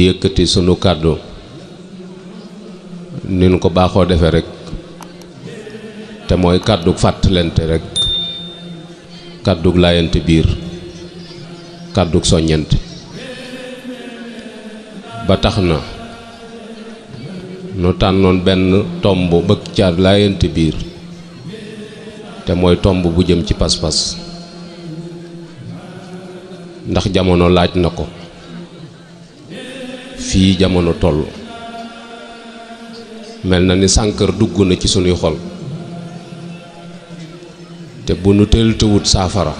yëkkati sunu kàddu ni nu ko baaxoo defe rek te mooy kàddug fàttalente rek, kàddug laayante biir, kàddug soññente. ba tax na nu tànnoon benn tomb bëgg ca laayante biir te mooy tomb bu jëm ci pas-pas, ndax jamono laaj na ko. fii jamono toll mel na ni sànkar dugg na ci sunuy xol, te bu nu teel te wut saafara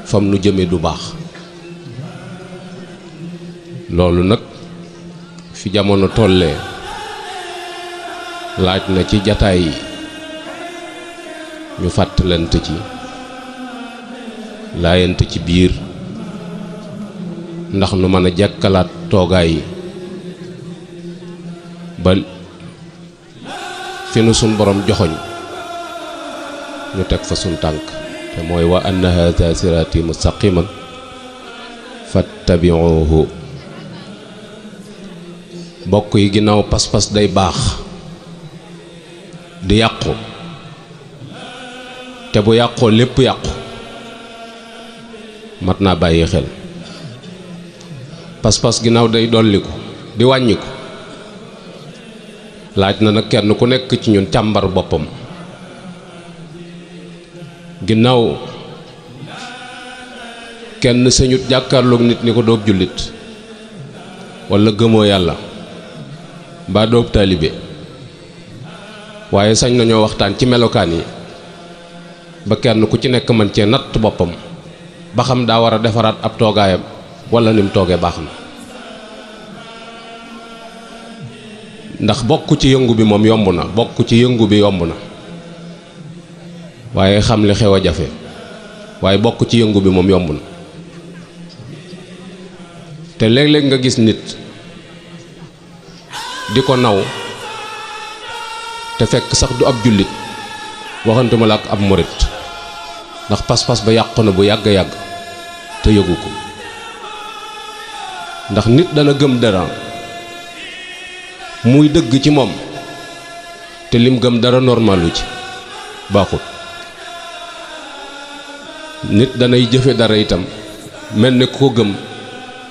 fam nu jëme du baax. loolu nag fi jamono tollee laaj na ci jataay yi ñu fàttalante ci, laayante ci biir, ndax nu mën a jàkkalaat toogaay yi ba fi nu sun borom joxoñ ñu teg fa sun tànk, te mooy wa anna haadha siraati mustaqiman fattabi'uhu. bokk yi ginnaaw pas-pas day baax di yàqu, te bu yàqoo lépp yàqu, mat naa bàyyi xel. pas-pas ginnaaw day dolliku di wàññiku, laaj na nag kenn ku nekk ci ñun càmbar boppam. ginnaaw kenn sañut jàkkaarloog nit ni ko doob jullit walla gëmoo yàlla mbaa doob taalibe, waaye sañ nañoo waxtaan ci melokaan yi ba kenn ku ci nekk man cee natt boppam ba xam daa war a defaraat ab toogaayam walla ni mu toogee baax na. ndax bokk ci yëngu bi moom yomb na, bokk ci yëngu bi yomb na, waaye xam li xew a jafe. waaye bokk ci yëngu bi moom yomb na. te léeg-léeg nga gis nit di ko naw te fekk sax du ab jullit, waxantuma la ak ab murit, ndax pas-pas ba yàqu na bu yàgg-yàgg te yëgu ko. ndax nit dana gëm dara muy dëgg ci moom te lim gëm dara normalu ci, baaxut. nit danay jëfe dara itam mel ne ku ko gëm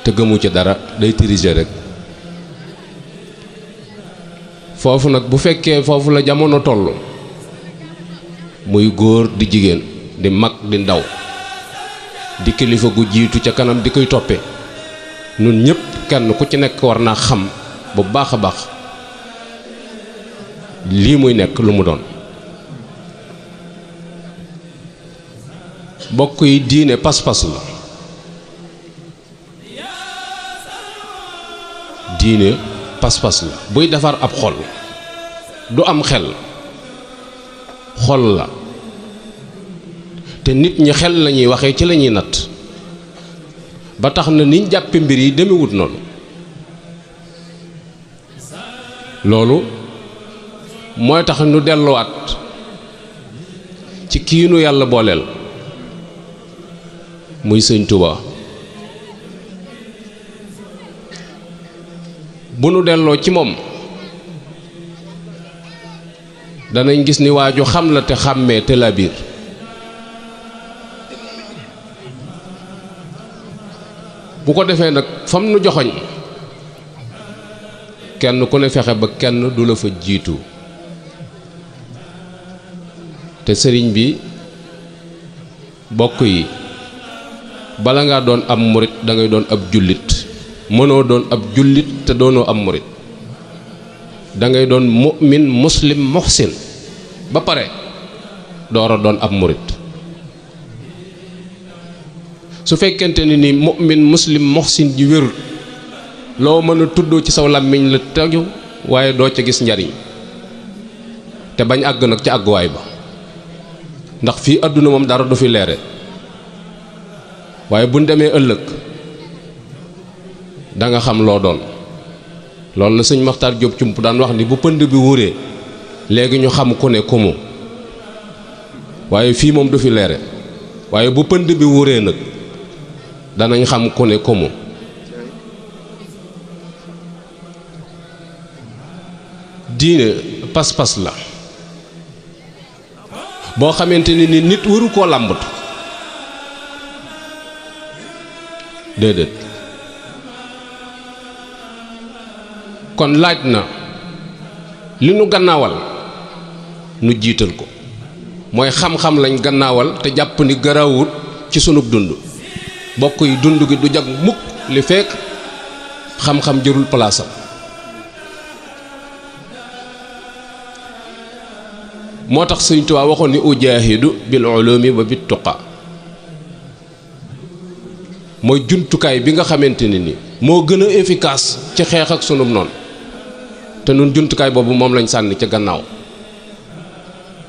te gëmu ci dara, day tricher rek. foofu nag bu fekkee foofu la jamono toll, muy góor di jigéen, di mag di ndaw, di kilifa gu jiitu ca kanam di koy toppe, nun ñépp kenn ku ci nekk war naa xam bu baax a baax lii muy nekk lu mu doon. bokk yi diine pas-pas la. diine pas-pas la buy defar ab xol, du am xel, xol la. te nit ñi xel lañuy waxee, ci lañuy natt, ba tax na niñ jàppe mbir yi demewut noonu. loolu mooy tax nu delluwaat ci kii nu yàlla booleel muy sëñ Tuubaa. bu nu delloo ci moom danañ gis ni waaju xam la te xàmmee te la biir. bu ko defee nag fam nu joxoñ kenn ku ne fexe ba kenn du la fa jiitu. te sëriñ bi bokk yi bala ngaa doon ab murit da ngay doon ab jullit. mënoo doon ab jullit te doonoo ab murit. da ngay doon mu'min muslim muhsin ba pare door a doon ab murit. su fekkente ni mu'min muslim muhsin ji wérut, loo mën a tuddoo ci saw làmmiñ la tegu waaye doo ca gis njariñ, te bañ àgg nag ca àgguwaay ba. ndax fii àdduna moom dara du fi leere, waaye buñ demee ëllëg da nga xam loo doon. loolu la sëñ Maxtaar Jóob Cump daan wax ni bu pënd bi wuree léegi ñu xam ku ne kumu, waaye fii moom du fi leere, waaye bu pënd bi wuree nag danañ xam ku ne kumu. diine pas-pas la boo xamante ni nit waru koo làmbatu déedéet kon laaj na li nu gannaawal nu jiital ko mooy xam-xam lañ gannaawal te jàpp ni garawut ci sunub dund bokk yi dund gi du jag mukk li fekk xam-xam jërul palaasam moo tax Sëñ Tuubaa waxoon ni ujaahidu bil ulumi wa bit tuqa mooy jumtukaay bi nga xamante ne ni moo gën a efficace ci xeex ak sunum noonu te nun jumtukaay boobu moom lañ sànni ca gannaaw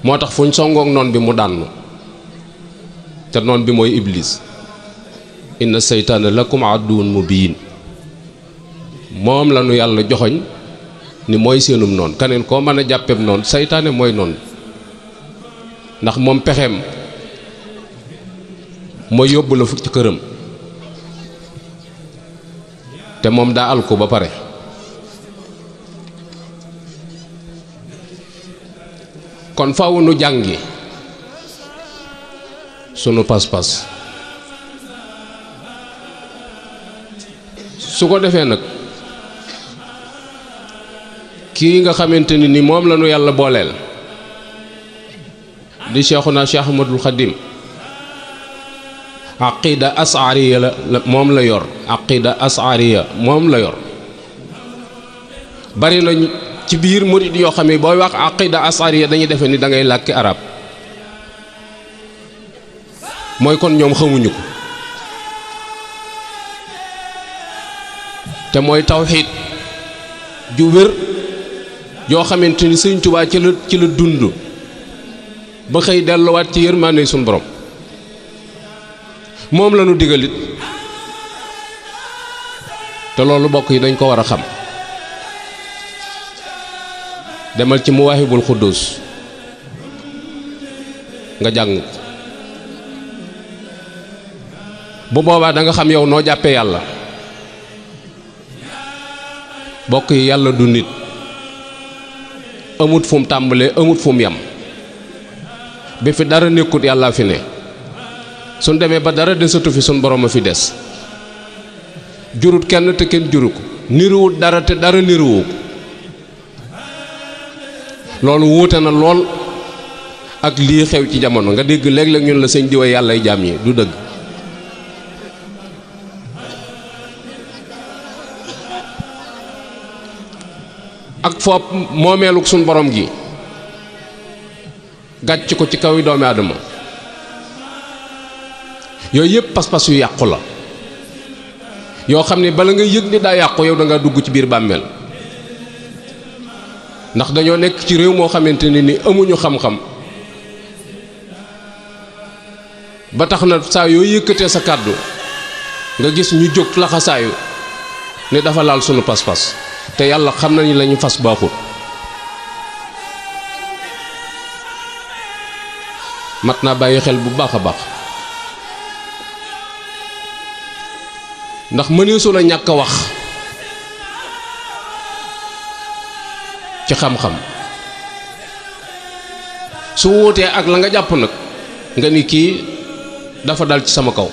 moo tax fuñ songook noon bi mu dànnu te noon bi mooy iblis inna seytaana lakum aduwwun mubiin moom la nu yàlla joxoñ ni mooy seenum noon kaneen koo mën a jàppeeb noonu seytaane mooy noon ndax moom pexeem mooy yóbbu la ci këram te moom daa al ko ba pare kon faaw nu jàngi sunu pas-pas su ko defee nag kii nga xamante ni moom la nu yàlla booleel di Cheikhuna Cheikh Ahmadul Khadim aqida asariya la moom la yor aqida asariya moom la yor bari na ci biir murid yoo xam ne booy wax aqida asariya dañuy defe ni da ngay làkki arab mooy kon ñoom xamuñu ko te mooy tawxiid ju wér yoo xamante ni Sëñ Tuubaa ci la dund ba xëy delluwaat ci yërmaande suñu borom moom la ñu digalit te loolu bokk yi dañ ko war a xam demal ci Muwaahibul Xuddus nga jàng ko bu boobaa da nga xam yow noo jàppee yàlla bokk yi yàlla du nit amut fu mu tàmbalee amut fu mu yam bi fi dara nekkut yàlla fi ne suñ demee ba dara desatu fi suñ borom a fi des jurut kenn te kenn juru ko niruwut dara te dara niruwu ko loolu wuute na lool ak lii xew ci jamono nga dégg léeg-léeg ñun la sëñ diwa yàllay jaam yi du dëgg ak foop moomeeluk suñ borom gi gàcc ko ci kaw yi doomi aadama yooyu yëpp pas-pas yu yàqu la yoo xam ne bala nga yëg ni daa yàqu yow da nga dugg ci biir bàmmeel ndax dañoo nekk ci réew moo xamante ne ni amuñu xam-xam ba tax na saa yoo yëkkatee sa kàddu nga gis ñu jóg laxasaayu ne dafa laal sunu pas-pas te yàlla xam na ni lañu fas baaxut mat naa bàyyi xel bu baax a baax ndax mëneesu la ñàkk a wax ci xam-xam su wuutee ak la nga jàpp nag nga ni kii dafa dal ci sama kaw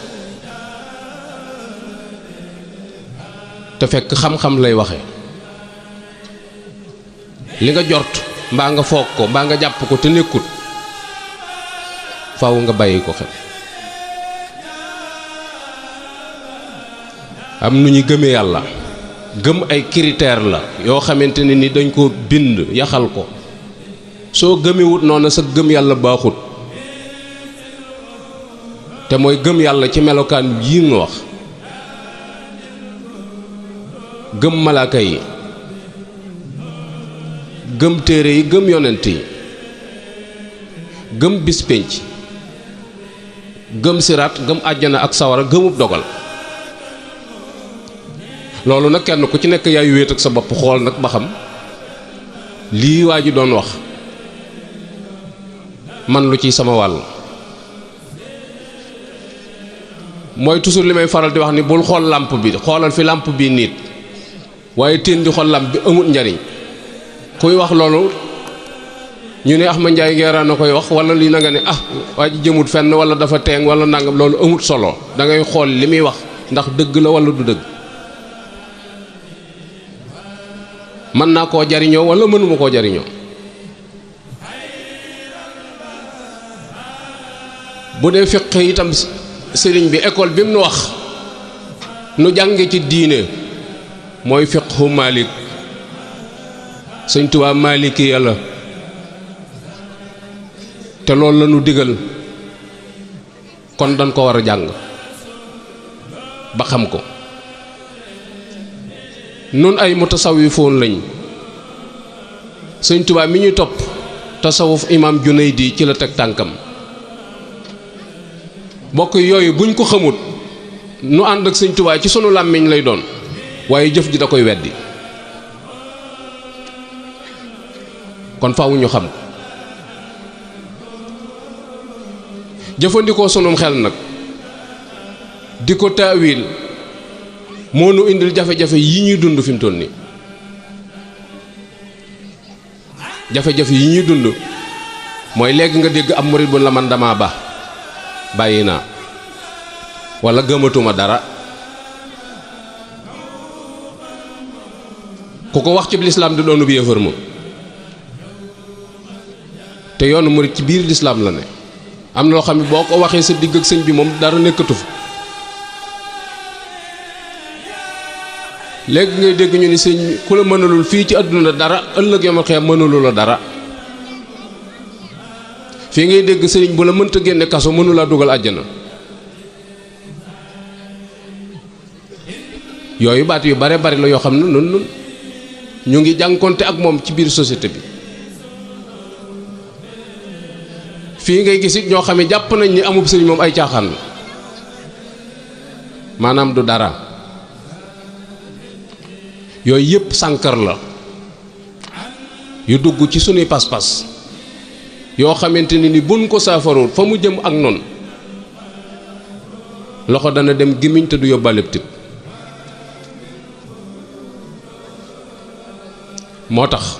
te fekk xam-xam lay waxe li nga jort mbaa nga foog ko mbaa nga jàpp ko te nekkut faaw nga bàyyi ko xel am nu ñu gëmee yàlla gëm ay critère la yoo xamante ne ni dañ ko bind yaxal ko soo gëmewut noonu sa gëm yàlla baaxut te mooy gëm yàlla ci melokaan yi nga wax gëm malaaka yi gëm téere yi gëm yonent yi gëm bis pénc gëm siraat gëm àjjana ak sawara gëmub dogal loolu nag kenn ku ci nekk yaay wéet ak sa bopp xool nag ba xam lii waa ji doon wax man lu ciy sama wàll mooy toujours li may faral di wax ni bul xool làmp bi xoolal fi làmp bi nit waaye teen di xool làmp bi amut njariñ kuy wax loolu ñu ne Ahmad Ndiaye Nguera na koy wax wala lii na nga ne waa ji jëmut fenn wala dafa teeng wala nangam, loolu amut solo. da ngay xool li muy wax ndax dëgg la wala du dëgg, mën naa koo jariñoo wala mënuma koo jariñoo. bu dee fiq itam sëriñ bi école bi mu nu wax nu jànge ci diine mooy fiqhu Malik. Sëñ Tuubaa Maliki yàlla te loolu la nu digal, kon dañ ko war a jàng ba xam ko. nun ay mutasawifoon lañ. Sëñ Tuubaa mi ñuy topp tasawuf Imaam Junaydi ci la teg tànkam. bokk yooyu buñ ko xamut nu ànd ak Sëñ Tuubaa ci sunu làmmiñ lay doon, waaye jëf ji da koy weddi. kon faaw ñu xam ko, jëfandikoo sunum xel nag di ko taawil moo nu indil jafe-jafe yi ñuy dund fi mu toll nii. jafe-jafe yi ñuy dund mooy léegi nga dégg am murit bu la man dama bàyyi naa wala gëmatuma dara. ku ko wax ci lislaam di doonu bi yéefar moom, te yoonu murit ci biir lislaam la ne. am na loo xam ne boo ko waxee sa digg ak sëñ bi moom dara nekkatu fa. léegi ngay dégg ñu ni sëñ ku la mënalul fii ci àdduna dara ëllëg yamal xeem mënalu la dara. fii ngay dégg sëriñ bu la mënta génne kaso mënu laa dugal àjjana. yooyu baat yu bare bari la yoo xam ne nun ñu ngi jànkonte ak moom ci biir société bi. fii ngay gis it ñoo xam ne jàpp nañ ni amub sëriñ moom ay caaxaan la, maanaam du dara. yooyu yëpp sànkar la yu dugg ci sunuy pas-pas yoo xamante ni buñ ko saafaroon fa mu jëm ak noonu loxo dana dem gémmiñ te du yóbbaale tit. moo tax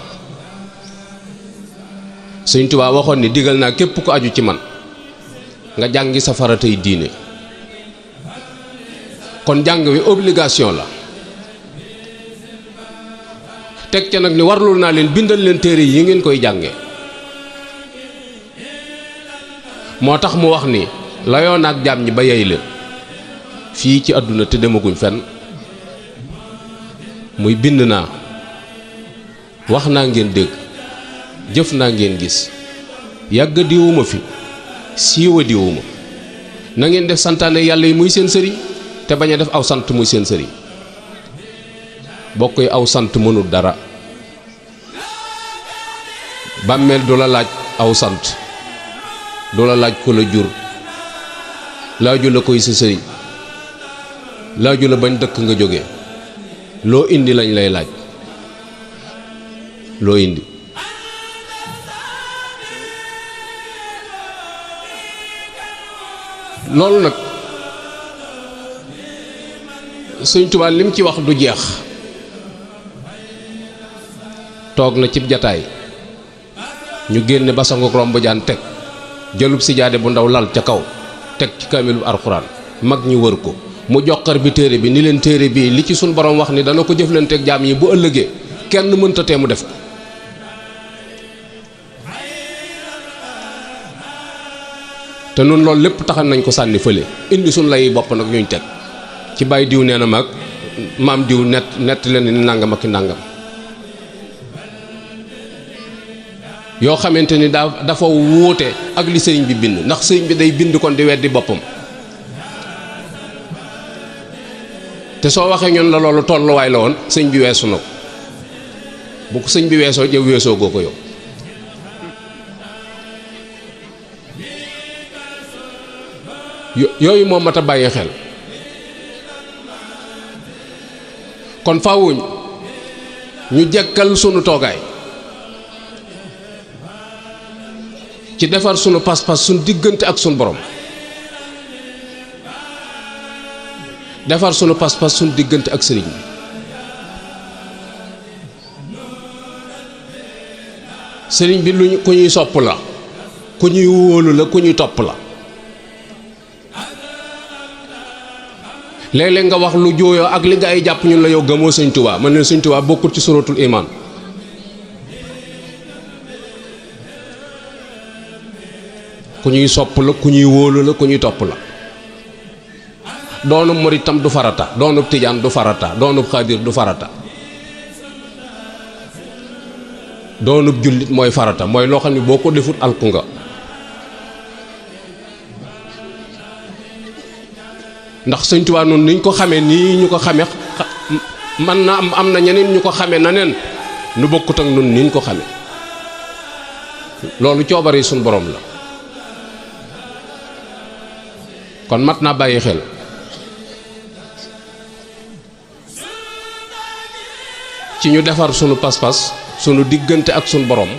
Sëñ Tuubaa waxoon ni digal naa képp ku aju ci man nga jàngi sa faratay diine. kon jàng wi obligation la. teg ca nag ni warlul naa leen bindal leen téere yi ngeen koy jànge. moo tax mu wax ni layoon ak jaam ñi ba yey leen fii ci àdduna te demaguñ fenn. muy bind naa, wax naa ngeen dégg, jëf naa ngeen gis, yàgg diwuma fi, siiwa diwuma. na ngeen def santaane yàlla yi muy seen sëriñ te bañ a def aw sant muy seen sëriñ. bokk yi aw sant mënul dara. bàmmeel du la laaj aw sant, du la laaj ko la jur, laaju la koy sa sëriñ, laaju la bañ dëkk nga jóge. loo indi lañ lay laaj, loo indi. loolu nag Sëñ Tuubaa lim ci wax du jeex. toog na cib jataay ñu génne basangu romb jaan teg, jëlub sijaade bu ndaw lal ca kaw, teg ci kaamilu alxuraan, mag ñi wër ko mu joxar bi téere bi ni leen téere bi li ci suñ borom wax ni dana ko jëflanteeg jaam yi bu ëllëgee kenn mënta tee mu def ko. te nun loolu lépp taxal nañ ko sànni fële indi suñ lay bopp nag ñuñ teg ci bàyyi diw nee na mag maam diw nett leen ni nàngam ak ki nàngam yoo xamante ni dafa wuute ak li sëriñ bi bind. ndax sëriñ bi day bind kon di weddi boppam. te soo waxee ñun la loolu tolluwaay la woon sëñ bi weesu na ko. bu ko sëñ bi weesoo jëw weesoo goo ko yow. yooyu moom mat a bàyyi xel. kon faawuñ ñu jekkal sunu toogaay ci defar sunu pas-pas sunu diggante ak sunu borom, defar sunu pas-pas sunu diggante ak sëriñ bi. sëriñ bi luñ ku ñuy sopp la ku ñuy wóolu la ku ñuy topp la léeg-léeg nga wax lu jooyoo ak li nga ay jàpp ñun la yow gëmoo sëñ Tuubaa man ne sëñ Tuubaa bokkul ci suratul iman ku ñuy sopp la ku ñuy wóolu la ku ñuy topp la doonub murit tam du farata doonub tijaan du farata doonub xaadir du farata doonub jullit mooy farata mooy loo xam ne boo ko defut alku nga ndax sëñ Tuubaa noonu niñ ko xamee nii ñu ko xamee man na am na ñeneen ñu ko xamee na neen nu bokkut ak nun niñ ko xamee loolu coobare suñ borom la kon mat naa bàyyi xel ci ñu defar sunu pas-pas sunu diggante ak sunu borom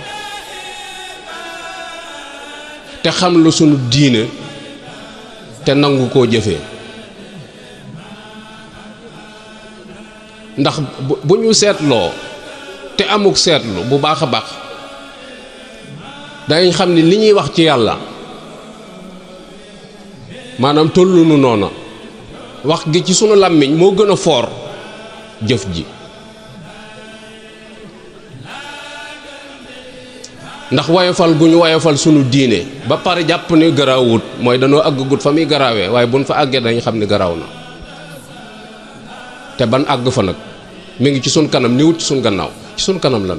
te xam lu sunu diine te nangu koo jëfee ndax bu ñu seetloo te amuk seetlu bu baax a baax dañuy xam ni li ñuy wax ci yàlla maanaam tollu nu noona wax gi ci sunu làmmiñ moo gën a foor jëf ji ndax woyofal gu ñu woyofal sunu diine ba pare jàpp ni garaawut mooy danoo àggagut fa muy garaawee waaye buñ fa àggee dañu xam ni garaaw na te ban àgg fa nag mi ngi ci sun kanam niwut ci sun gannaaw ci sun kanam la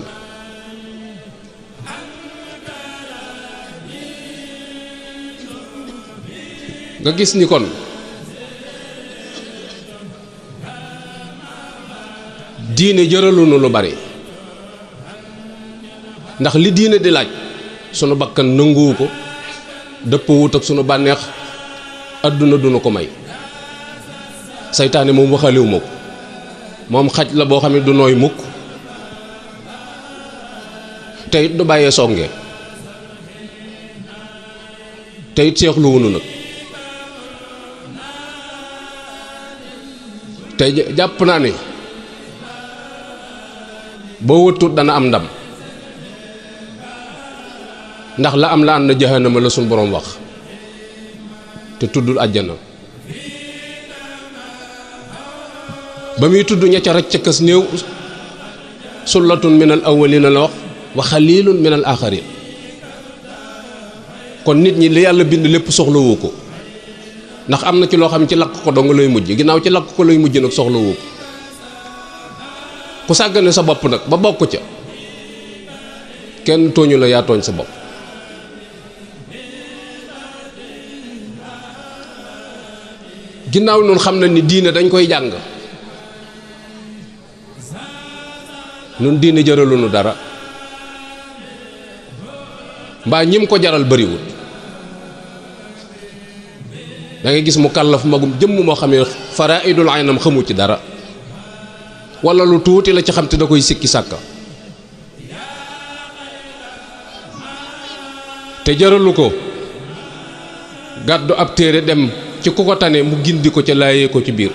nga gis ni kon diine jëralunu lu bari ndax li diine di laaj sunu bakkan nanguwu ko dëppwut ak sunu bànneex àdduna dunu ko may saytaane moom waxaliwu ma ko moom xaj la boo xam ne du nooy mukk te it du bàyyee songe te it seexluwunu nag te jàpp naa ne boo wëttut dana am ndam ndax la am la ànd na jahannama la suñ boroom wax te tuddul àjjana ba muy tudd ña ca rëcc kës néew sullatun minal awwalina la wax wa xalilun minal aaxarin kon nit ñi li yàlla bind lépp soxlawu ko ndax am na ci loo xam ne ci lakk ko dong lay mujj ginnaaw ci lakk ko lay mujj nag soxlawu ko ku sàggane sa bopp nag ba bokk ca kenn tooñu la yaa tooñ sa bopp ginnaaw noonu xam na ni diine dañ koy jàng nun diine jaralu nu dara mbaa ñim ko jaral bariwul da ngay gis mu kàllaf magum jëmm moo xamee faraidul aynam xamu ci dara wala lu tuuti la ci xam te da koy sikki sàkka te jaralu ko gàddu ab téere dem ci ku ko tane mu gindi ko ca laayee ko ci biir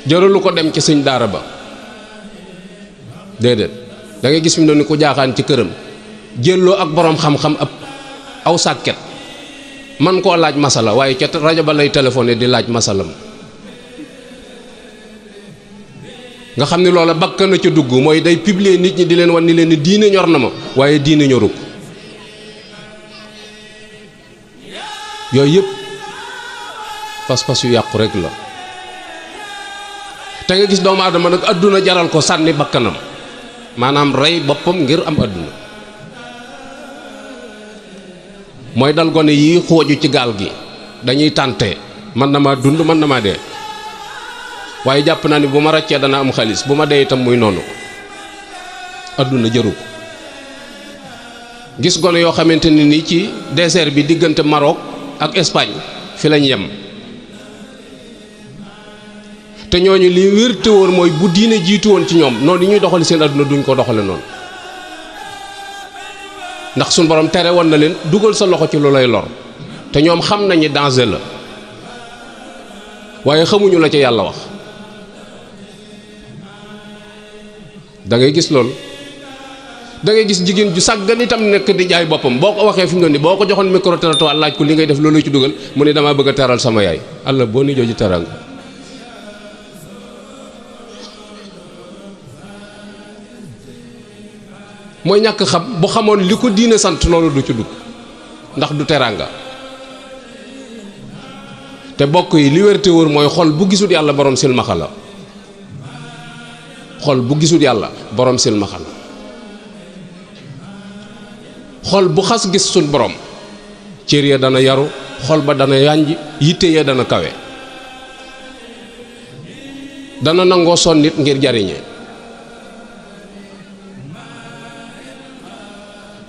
jaralu ko dem ci sëñ daara ba déedéet da ngay gis mi doon ni ku jaaxaan ci këram jëlloo ak boroom xam-xam ab aw sàkket man koo laaj masala waaye ca rajo ba lay téléphoné di laaj masalam nga xam ni loola bakk na ca dugg mooy day publier nit ñi di leen wan ni leen ni diine ñor na ma waaye diine ñoru ko yooyu yëpp pas-pas yu yàqu rek la te nga gis doomu aadama nag àdduna jaral ko sànni bakkanam maanaam rey boppam ngir am àdduna mooy dal gone yi xooju ci gaal gi dañuy tànte man na maa dund man na maa dee waaye jàpp naa ni bu ma ràccee dana am xaalis bu ma dee itam muy noonu àdduna jëru ko gis gone yoo xamante ni nii ci désert bi diggante Maroc ak Espagne fi lañ yem te ñooñu li wér te wóor mooy bu diine jiitu woon ci ñoom noonu yi ñuy doxale seen àdduna duñ ko doxale noonu ndax suñ borom tere woon na leen dugal sa loxo ci lu lay lor te ñoom xam nañu danger la waaye xamuñu la ca yàlla wax da ngay gis loolu da ngay gis jigéen ju sàggan itam nekk di jaay boppam boo ko waxee fi mu doon ni boo ko joxoon micro trottoir laaj ko li ngay def loolu ci dugal mu ne damaa bëgg a teral sama yaay allah boo ni jooju teral nga mooy ñàkk xam bu xamoon li ko diine sant loolu du ci dugg ndax du teraanga te bokk yi li wér te wóor mooy xol bu gisul yàlla borom silmaxa la xol bu gisul yàlla borom silmaxa la xol bu xas gis suñ borom cër ya dana yaru xol ba dana yànj yitte ya dana kawe dana nangoo son nit ngir jariñe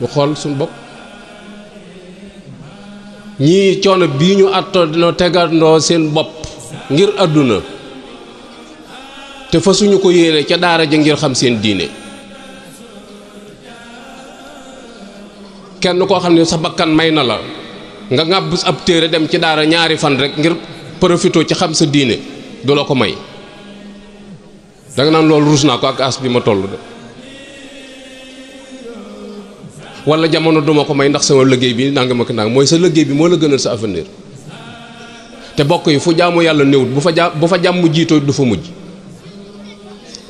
ñu xool suñ bopp ñii coono bii ñu attoo tegandoo seen bopp ngir àdduna te fa suñu ko yéene ca daara ja ngir xam seen diine kenn koo xam ne sa bakkan may na la nga ŋàbb ab téere dem ci daara ñaari fan rek ngir profito ci xam sa diine du la ko may danga naan loolu ruus naa ko ak as bi ma toll de wala jamono duma ko may ndax sama liggéey bi nangam ak nangam mooy sa liggéey bi moo la gënal sa avenir te bokk yi fu jaamu yàlla néewut bu fa jàmm jiitoo du fa mujj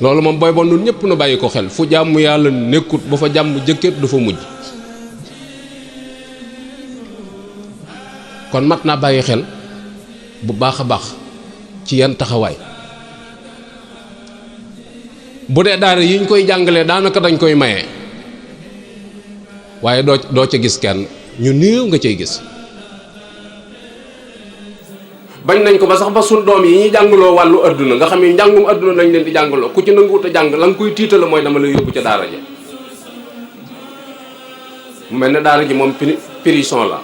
loolu moom booy bon nun ñëpp nu bàyyi ko xel fu jaamu yàlla nekkut bu fa jàmm jëkkeet du fa mujj kon mat naa bàyyi xel bu baax a baax ci yan taxawaay bu dee daara yi ñu koy jàngalee daanaka dañ koy maye waaye doo ca gis kenn ñu néew nga cay gis bañ nañ ko ba sax ba suñ doom yi ñuy jàngaloo wàllu adduna nga xam ne njàngum adduna nañ leen di jàngaloo ku ci nanguwut a jàng la nga koy tiitala mooy dama lay yóbbu ca daara ji mu mel ne daara ji moom prison la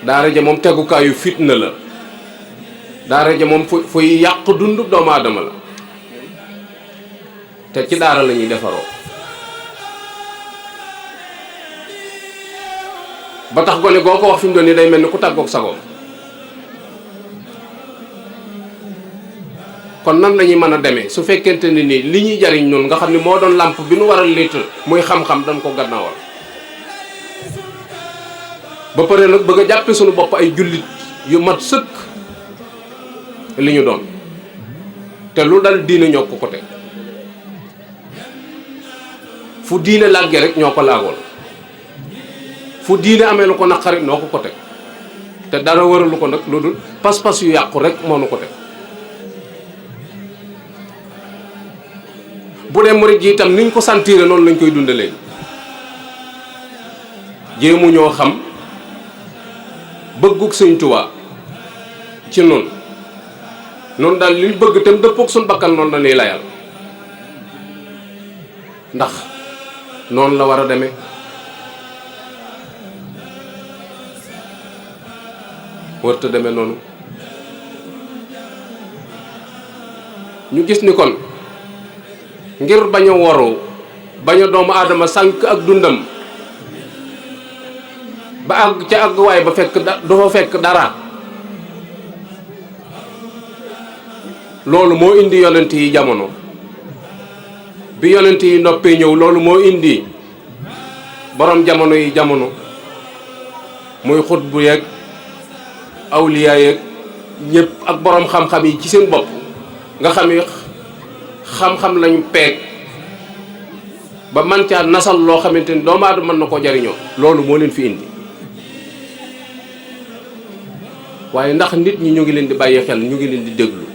daara ji moom tegukaayu fitna la daara ji moom fuy yàq dund doomu aadama la te ci daara la ñuy defaroo ba tax gone goo ko wax fi mu doon nii day mel ni ku tàggoog sagoom kon nan la ñuy mën a demee su fekkente ni nii li ñuy jariñ noonu nga xam ne moo doon làmp bi nu war a liital muy xam-xam dañ ko gannaawal ba pare nag bëgg a jàppe suñu bopp ay jullit yu mat sëkk li ñu doon te lu dal diine ñoo ko teg fu diine làggee rek ñoo ko laagoon fu diine amee lu ko naqari noo ko teg te dara waralu ko nag lu dul pas-pas yu yàqu rek moo nu ko teg bu dee murid ji itam niñ ko sentir noonu lañ koy dunde léegi jéemu ñoo xam bëggug Sëñ Tuubaa ci noonu noonu daal li bëgg tam dëppook suñ bakkan noonu la ñuy layal ndax noonu la war a demee warta demee noonu ñu gis ni kon ngir bañ a woru bañ a doomu aadama sànk ak dundam ba àgg ca àgg waay ba fekk du fa fekk dara loolu moo indi yonent yi jamono bi yonent yi noppee ñëw loolu moo indi borom jamono yi jamono muy xut bu yeeg awliya yeeg ñëpp ak borom xam-xam yi ci seen bopp nga xam ni xam-xam lañu peeg ba man caa nasal loo xamante ni doomu aadama mën na koo jariñoo loolu moo leen fi indi waaye ndax nit ñi ñu ngi leen di bàyyi xel ñu ngi leen di déglu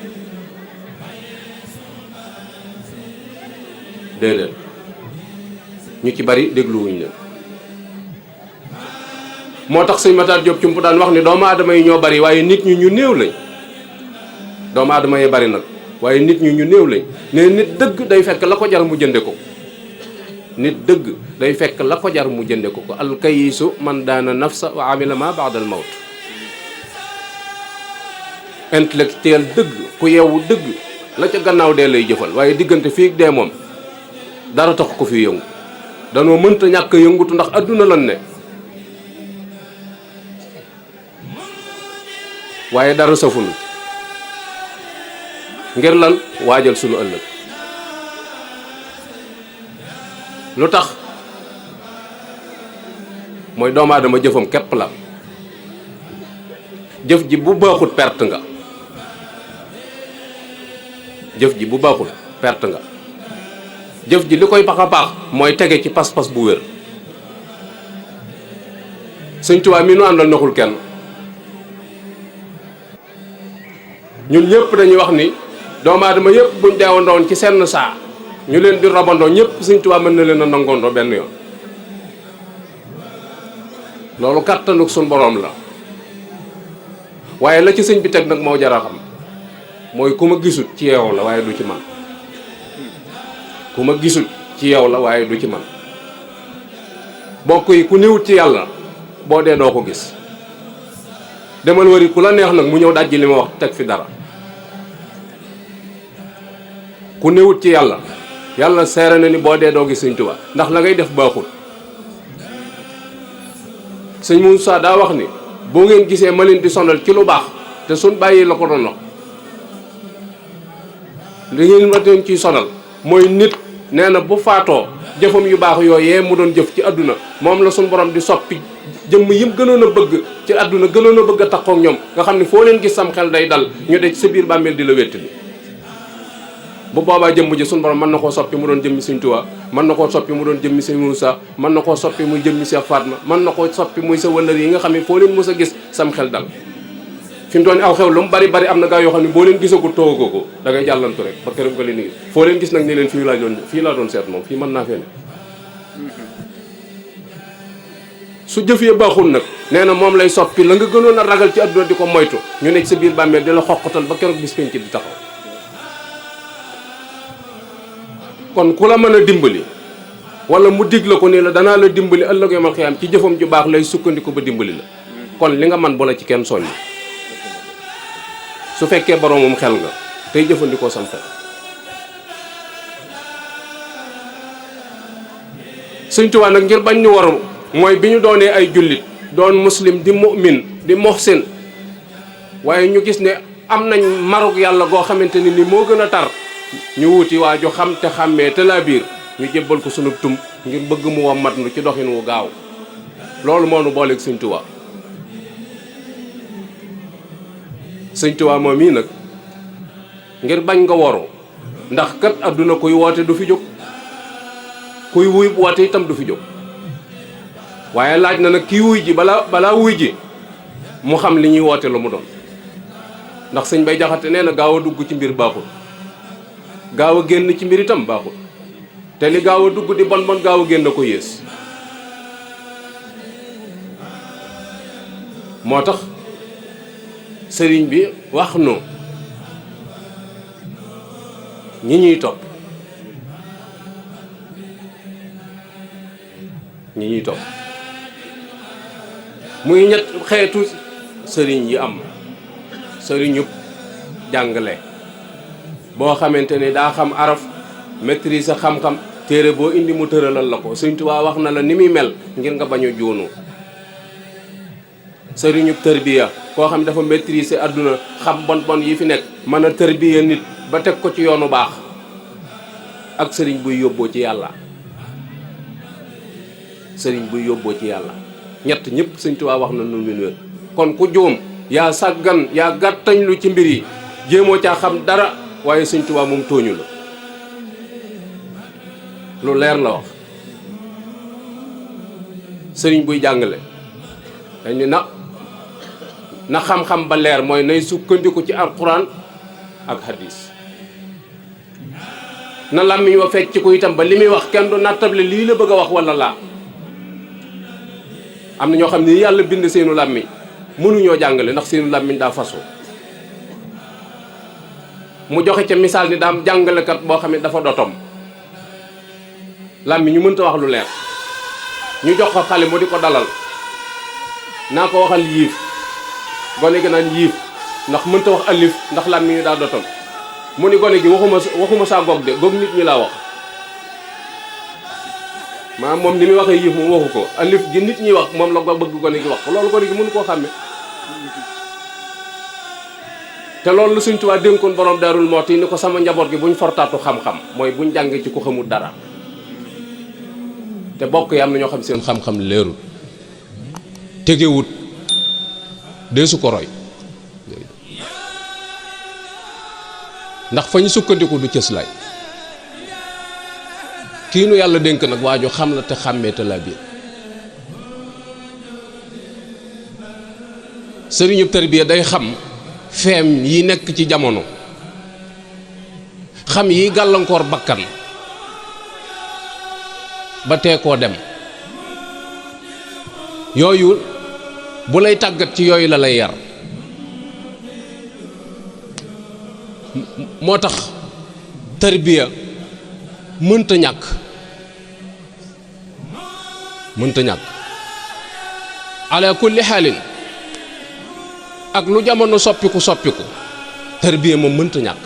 déedéet ñu ci bari dégluwuñ leen moo tax sëñ Matar Diop Cump daan wax ni doomu aadama yi ñoo bari waaye nit ñi ñu néew lañ doomu aadama yi bari nag waaye nit ñi ñu néew lañ ne nit dëgg day fekk la ko jar mu jënde ko nit dëgg day fekk la ko jar mu jënde ko alkayisu man daana nafsa wa amila ma ba'da al mawt intellectuel dëgg ku yeewu dëgg la ca gannaaw dee lay jëfal waaye diggante fii ak dee moom dara tax ko fi yëngu danoo mënta ñàkk yëngutu ndax adduna lan ne waaye dara safunu ngir lan waajal sunu ëllëg lu tax mooy doomu aadama jëfam képp la. jëf ji bu baaxul perte nga. jëf ji bu baaxul perte nga. jëf ji li koy baax a baax mooy tege ci pas-pas bu wér. Sëñ Tuubaa mi nu àndal naxul kenn. ñun ñëpp dañuy wax ni doomu aadama yëpp buñ deewandoon ci senn saa ñu leen di robandoo ñëpp Sëñ Tuubaa mën na leen a nangoondoo benn yoon. loolu kàttanuk suñ boroom la. waaye la ci sëñ bi teg nag moo jar a xam mooy ku ma gisut ci yow la waaye du ci man. ku ma gisut ci yow la waaye du ci man. bokk yi ku néewut ci yàlla boo dee doo ko gis. demal wari ku la neex nag mu ñëw dajji li ma wax teg fi dara. ku néewut ci yàlla yàlla seere na ni boo dee doo gis Sëñ Tuubaa ndax la ngay def baaxul. sëñ Moussa daa wax ni boo ngeen gisee ma leen di sonal ci lu baax te suñ bàyyi la ko doon wax li ngeen ma doon ciy sonal mooy nit nee na bu faatoo jëfam yu baax yooyee mu doon jëf ci àdduna moom la suñ borom di soppi jëmm yim gënoon a bëgg ci àdduna gënoon a bëgg a taxaw ak ñoom nga xam ne foo leen gis sam xel day dal ñu de ci sa biir bàmmeel di la wéttali. bu boobaa jëmm ji suñ borom mën na koo soppi mu doon jëmmi Sëñ Tuubaa mën na koo soppi mu doon jëmmi Sëñ Muusaa mën na koo soppi muy jëmmi Seex Faatma mën na koo soppi muy sa wëllër yi nga xam ne foo leen mës a gis sam xel dal. fi mu doon aw xew lu mu bari bari am na gaa yoo xam ne boo leen gisagul toogoo ko da ngay jàllantu rek ba keroog nga leen gis foo leen gis nag ni leen fii laa doon seet moom fii mën naa fee ne. su jëfee baaxul nag nee na moom lay soppi la nga gënoon a ragal ci àdduna di ko moytu ñu nekk sa biir bàmmeel di la xoqatal ba keroog bis penc di taxaw. kon ku la mën a dimbali wala mu dig la ko ni la danaa la dimbali ëllëg yomal xiyaam ci jëfam ju baax lay sukkandiku ba dimbali la kon li nga man bu la ci kenn soññi su fekkee boroomum xel nga tey jëfandikoo sam xel. Sëñ Tuubaa nag ngir bañ ñu waru mooy bi ñu doonee ay jullit doon muslim di mu'min di muhsin waaye ñu gis ne am nañ marug yàlla goo xamante ni moo gën a tar ñu wuti waa ju xam te xàmmee te laa biir ñu jébbal ko sunu tum ngir bëgg mu wammat nu ci doxin wu gaaw loolu moo nu booleeg Sëñ Tuubaa. Sëñ Tuubaa moom mii nag ngir bañ nga waru ndax kat àdduna kuy woote du fi jóg kuy wuy woote itam du fi jóg waaye laaj na nag kii wuy ji balaa wuy ji mu xam li ñuy woote lu mu doon ndax sëñ Bay Jaxate nee na gaaw a dugg ci mbir baaxul gaaw a génn ci mbir itam baaxul te li gaaw a dugg di bon bon gaaw a génn ko yées. moo tax sëriñ bi wax nu ñi ñuy topp muy ñett xeetu sëriñ yi am sëriñub jàngale boo xamante ni daa xam araf maîtrise xam-xam téere boo indi mu tëralal la ko Sëñ Tuubaa wax na la ni muy mel ngir nga bañ a juunu. sëriñub tërbiya koo xam dafa maîtriser àdduna xam bon bon yi fi nekk mën a tërbiya nit ba teg ko ci yoonu baax ak sëriñ buy yóbboo ci yàlla. sëriñ buy yóbboo ci yàlla ñett ñëpp Sëñ Tuubaa wax na nu mu wér kon ku juum yaa sàggan yaa gàttañ lu ci mbir yi jéemoo caa xam dara waaye Sëñ Tuubaa moom tooñu la lu leer la wax. sëriñ buy jàngale dañ ni na xam-xam ba leer mooy nay sukkandiku ci alquran ak hadis na làmmiñ wa fecc ko itam ba li muy wax kenn du nattable lii la bëgg a wax wala laa. am na ñoo xam ne yàlla bind seenu làmmiñ mënuñoo jàngale ndax seenu làmmiñ daa fasu. mu joxe ca misaal ni daam jàngalekat boo xam ne dafa dotom làmmiñ ñu mënta wax lu leer ñu jox ko xale mu di ko dalal naa ko waxal yiif gone gi naan yiif ndax mënta wax alif ndax làmmiñ ñu daa dotom mu ni gone gi waxuma saa gog de gog nit ñi laa wax maanaam moom ni muy waxee yiif moom waxu ko alif gi nit ñi wax moom la ko bëgg gone gi wax ko loolu gone gi mënu koo xàmme. te loolu la Sëñ Tuubaa dénkoon borom Daarul Muxti ni ko sama njaboot gi buñ fortaatu xam-xam mooy buñ jàngee ci ku xamul dara te bokk yi am na ñoo xam seen xam-xam leerul tegewut deesu ko roy ndax fa ñu sukkandiku du cëslaay kii nu yàlla dénk nag waaju xam la te xàmmee te laa biir sëriñub tarbiya day xam feem yi nekk ci jamono xam yi gàllankoor bakkan ba tee koo dem yooyu bu lay tàggat ci yooyu la lay yar moo tax tarbiya mënta ñàkk ala kulli xaalin ak lu jamono soppiku tarbiya moom mënta ñàkk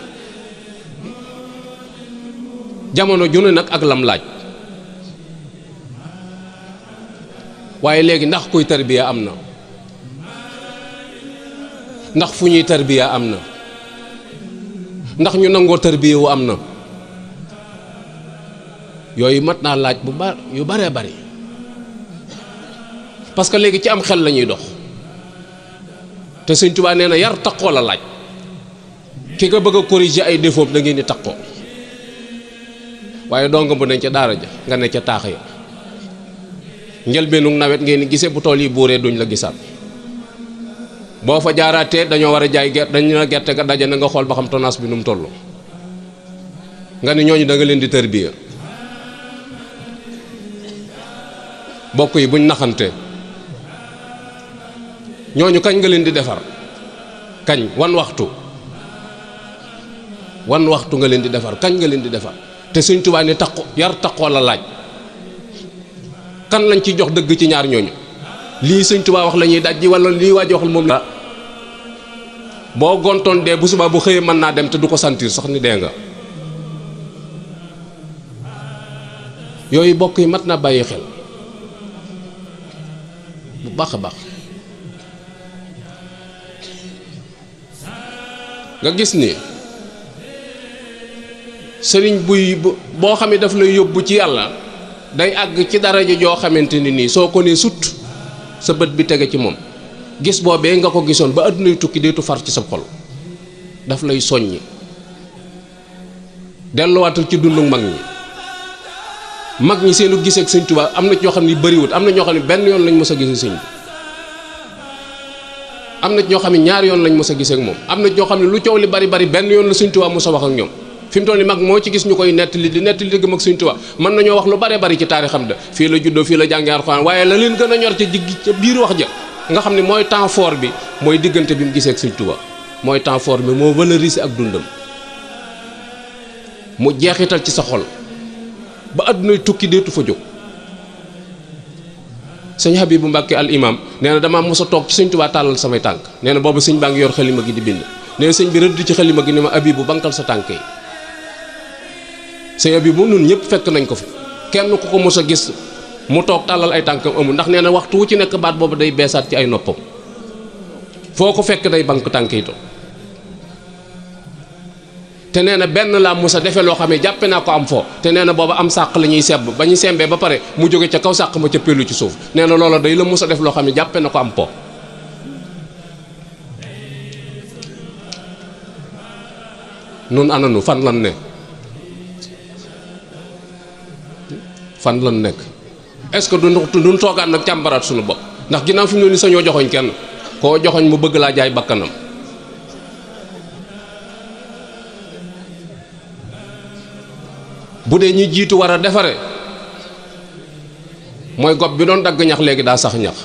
jamono june nag ak lam laaj waaye léegi ndax kuy tarbiya am na ndax fu ñuy tarbiya am na ndax ñu nangoo tarbiya wu am na yooyu mat naa laaj yu baree bari parce que léegi ci am xel la ñuy dox te Sëñ Tuubaa nee na yar taqoo la laaj ki nga bëgg a corriger ay défaut da ngeen di taqoo waaye donga bu ne ca daara ja nga ne ca taax ya njëlbeenu nawet ngeen di gisee bu tool yi buuree duñ la gisaat boo fa jaaraatee dañoo war a jaay gerte dañu la gerte ga daje na nga xool ba xam tonnage bi nu mu toll nga ni ñooñu da nga leen di tarbiya bokk yi buñ naxante ñooñu kañ nga leen di defar kañ wan waxtu nga leen di defar kañ nga leen di defar te Sëñ Tuubaa ne taqu yar taqoo la laaj kan lañ ci jox dëgg ci ñaar ñooñu lii Sëñ Tuubaa wax la ñuy daj ji wala lii waa ji waxul moom la boo gontoon dee bu subaa bu xëyee mën naa dem te du ko sentir sax ni dee nga yooyu bokk yi mat na bàyyi xel bu baax a baax nga gis ni sëriñ boo xam ne daf lay yóbbu ci yàlla day àgg ci daraja joo xamante ni nii soo ko nee sut sa bët bi tege ci moom gis boobee nga ko gisoon ba àddunay tukki deetu far ci sa xol daf lay soññi delluwaatal ci dundu mag ñi seenu gisee ak Sëñ Tuubaa am na ñoo xam ne bariwut am na ñoo xam ne benn yoon lañ mës a gisee sëñ bi am na ñoo xam ne ñaari yoon lañ mës a gisee ak moom am na ñoo xam ne lu coow li bari benn yoon la Sëñ Tuubaa mës a wax ak ñoom fi mu toll nii mag moo ci gis ñu koy nettali diggam ak Sëñ Tuubaa mën nañoo wax lu bari ci taarixam da fii la juddoo fii la jàngee Alxuraan waaye la leen gën a ñor ca biir wax ja nga xam ne mooy temps fort bi mooy diggante bi mu gisee ak Sëñ Tuubaa mooy temps fort bi moo valoriser ak dundam mu jeexital ci sa xol ba àddunay tukki deetu fa jóg sëñ Habibu Mbàkke al imam nee na dama mos a toog ci Sëñ Tuubaa tàllal samay tànk nee na boobu sëñ baa ngi yor xalima gi di bind nee na sëñ bi rëdd ci xalima gi ni ma Habibu bankal sa tànk yi sëñ Habibu nun ñëpp fekk nañ ko fi kenn ku ko mos a gis mu toog tàllal ay tànkam amul ndax nee na waxtu wu ci nekk baat boobu day beesaat ci ay noppam foo ko fekk day bank tànk yi to te nee na benn laa mos a defee loo xam ne jàppe naa ko am foo te nee na booba am sàq la ñuy sebb ba ñu sembee ba pare mu jóge ca kaw sàq ma ca pellu ci suuf nee na loola day la mos a def loo xam ne jàppe na ko am po nun ananu fan lan ne fan lan nekk est-ce que duñ toogaat nag càmbaraat suñu bopp ndax ginnaaw fi mu ne ni sañoo joxoñ kenn koo joxoñ mu bëgg laa jaay bakkanam bu dee ñi jiitu war a defare mooy gob bi doon dagg ñax léegi daa sax ñax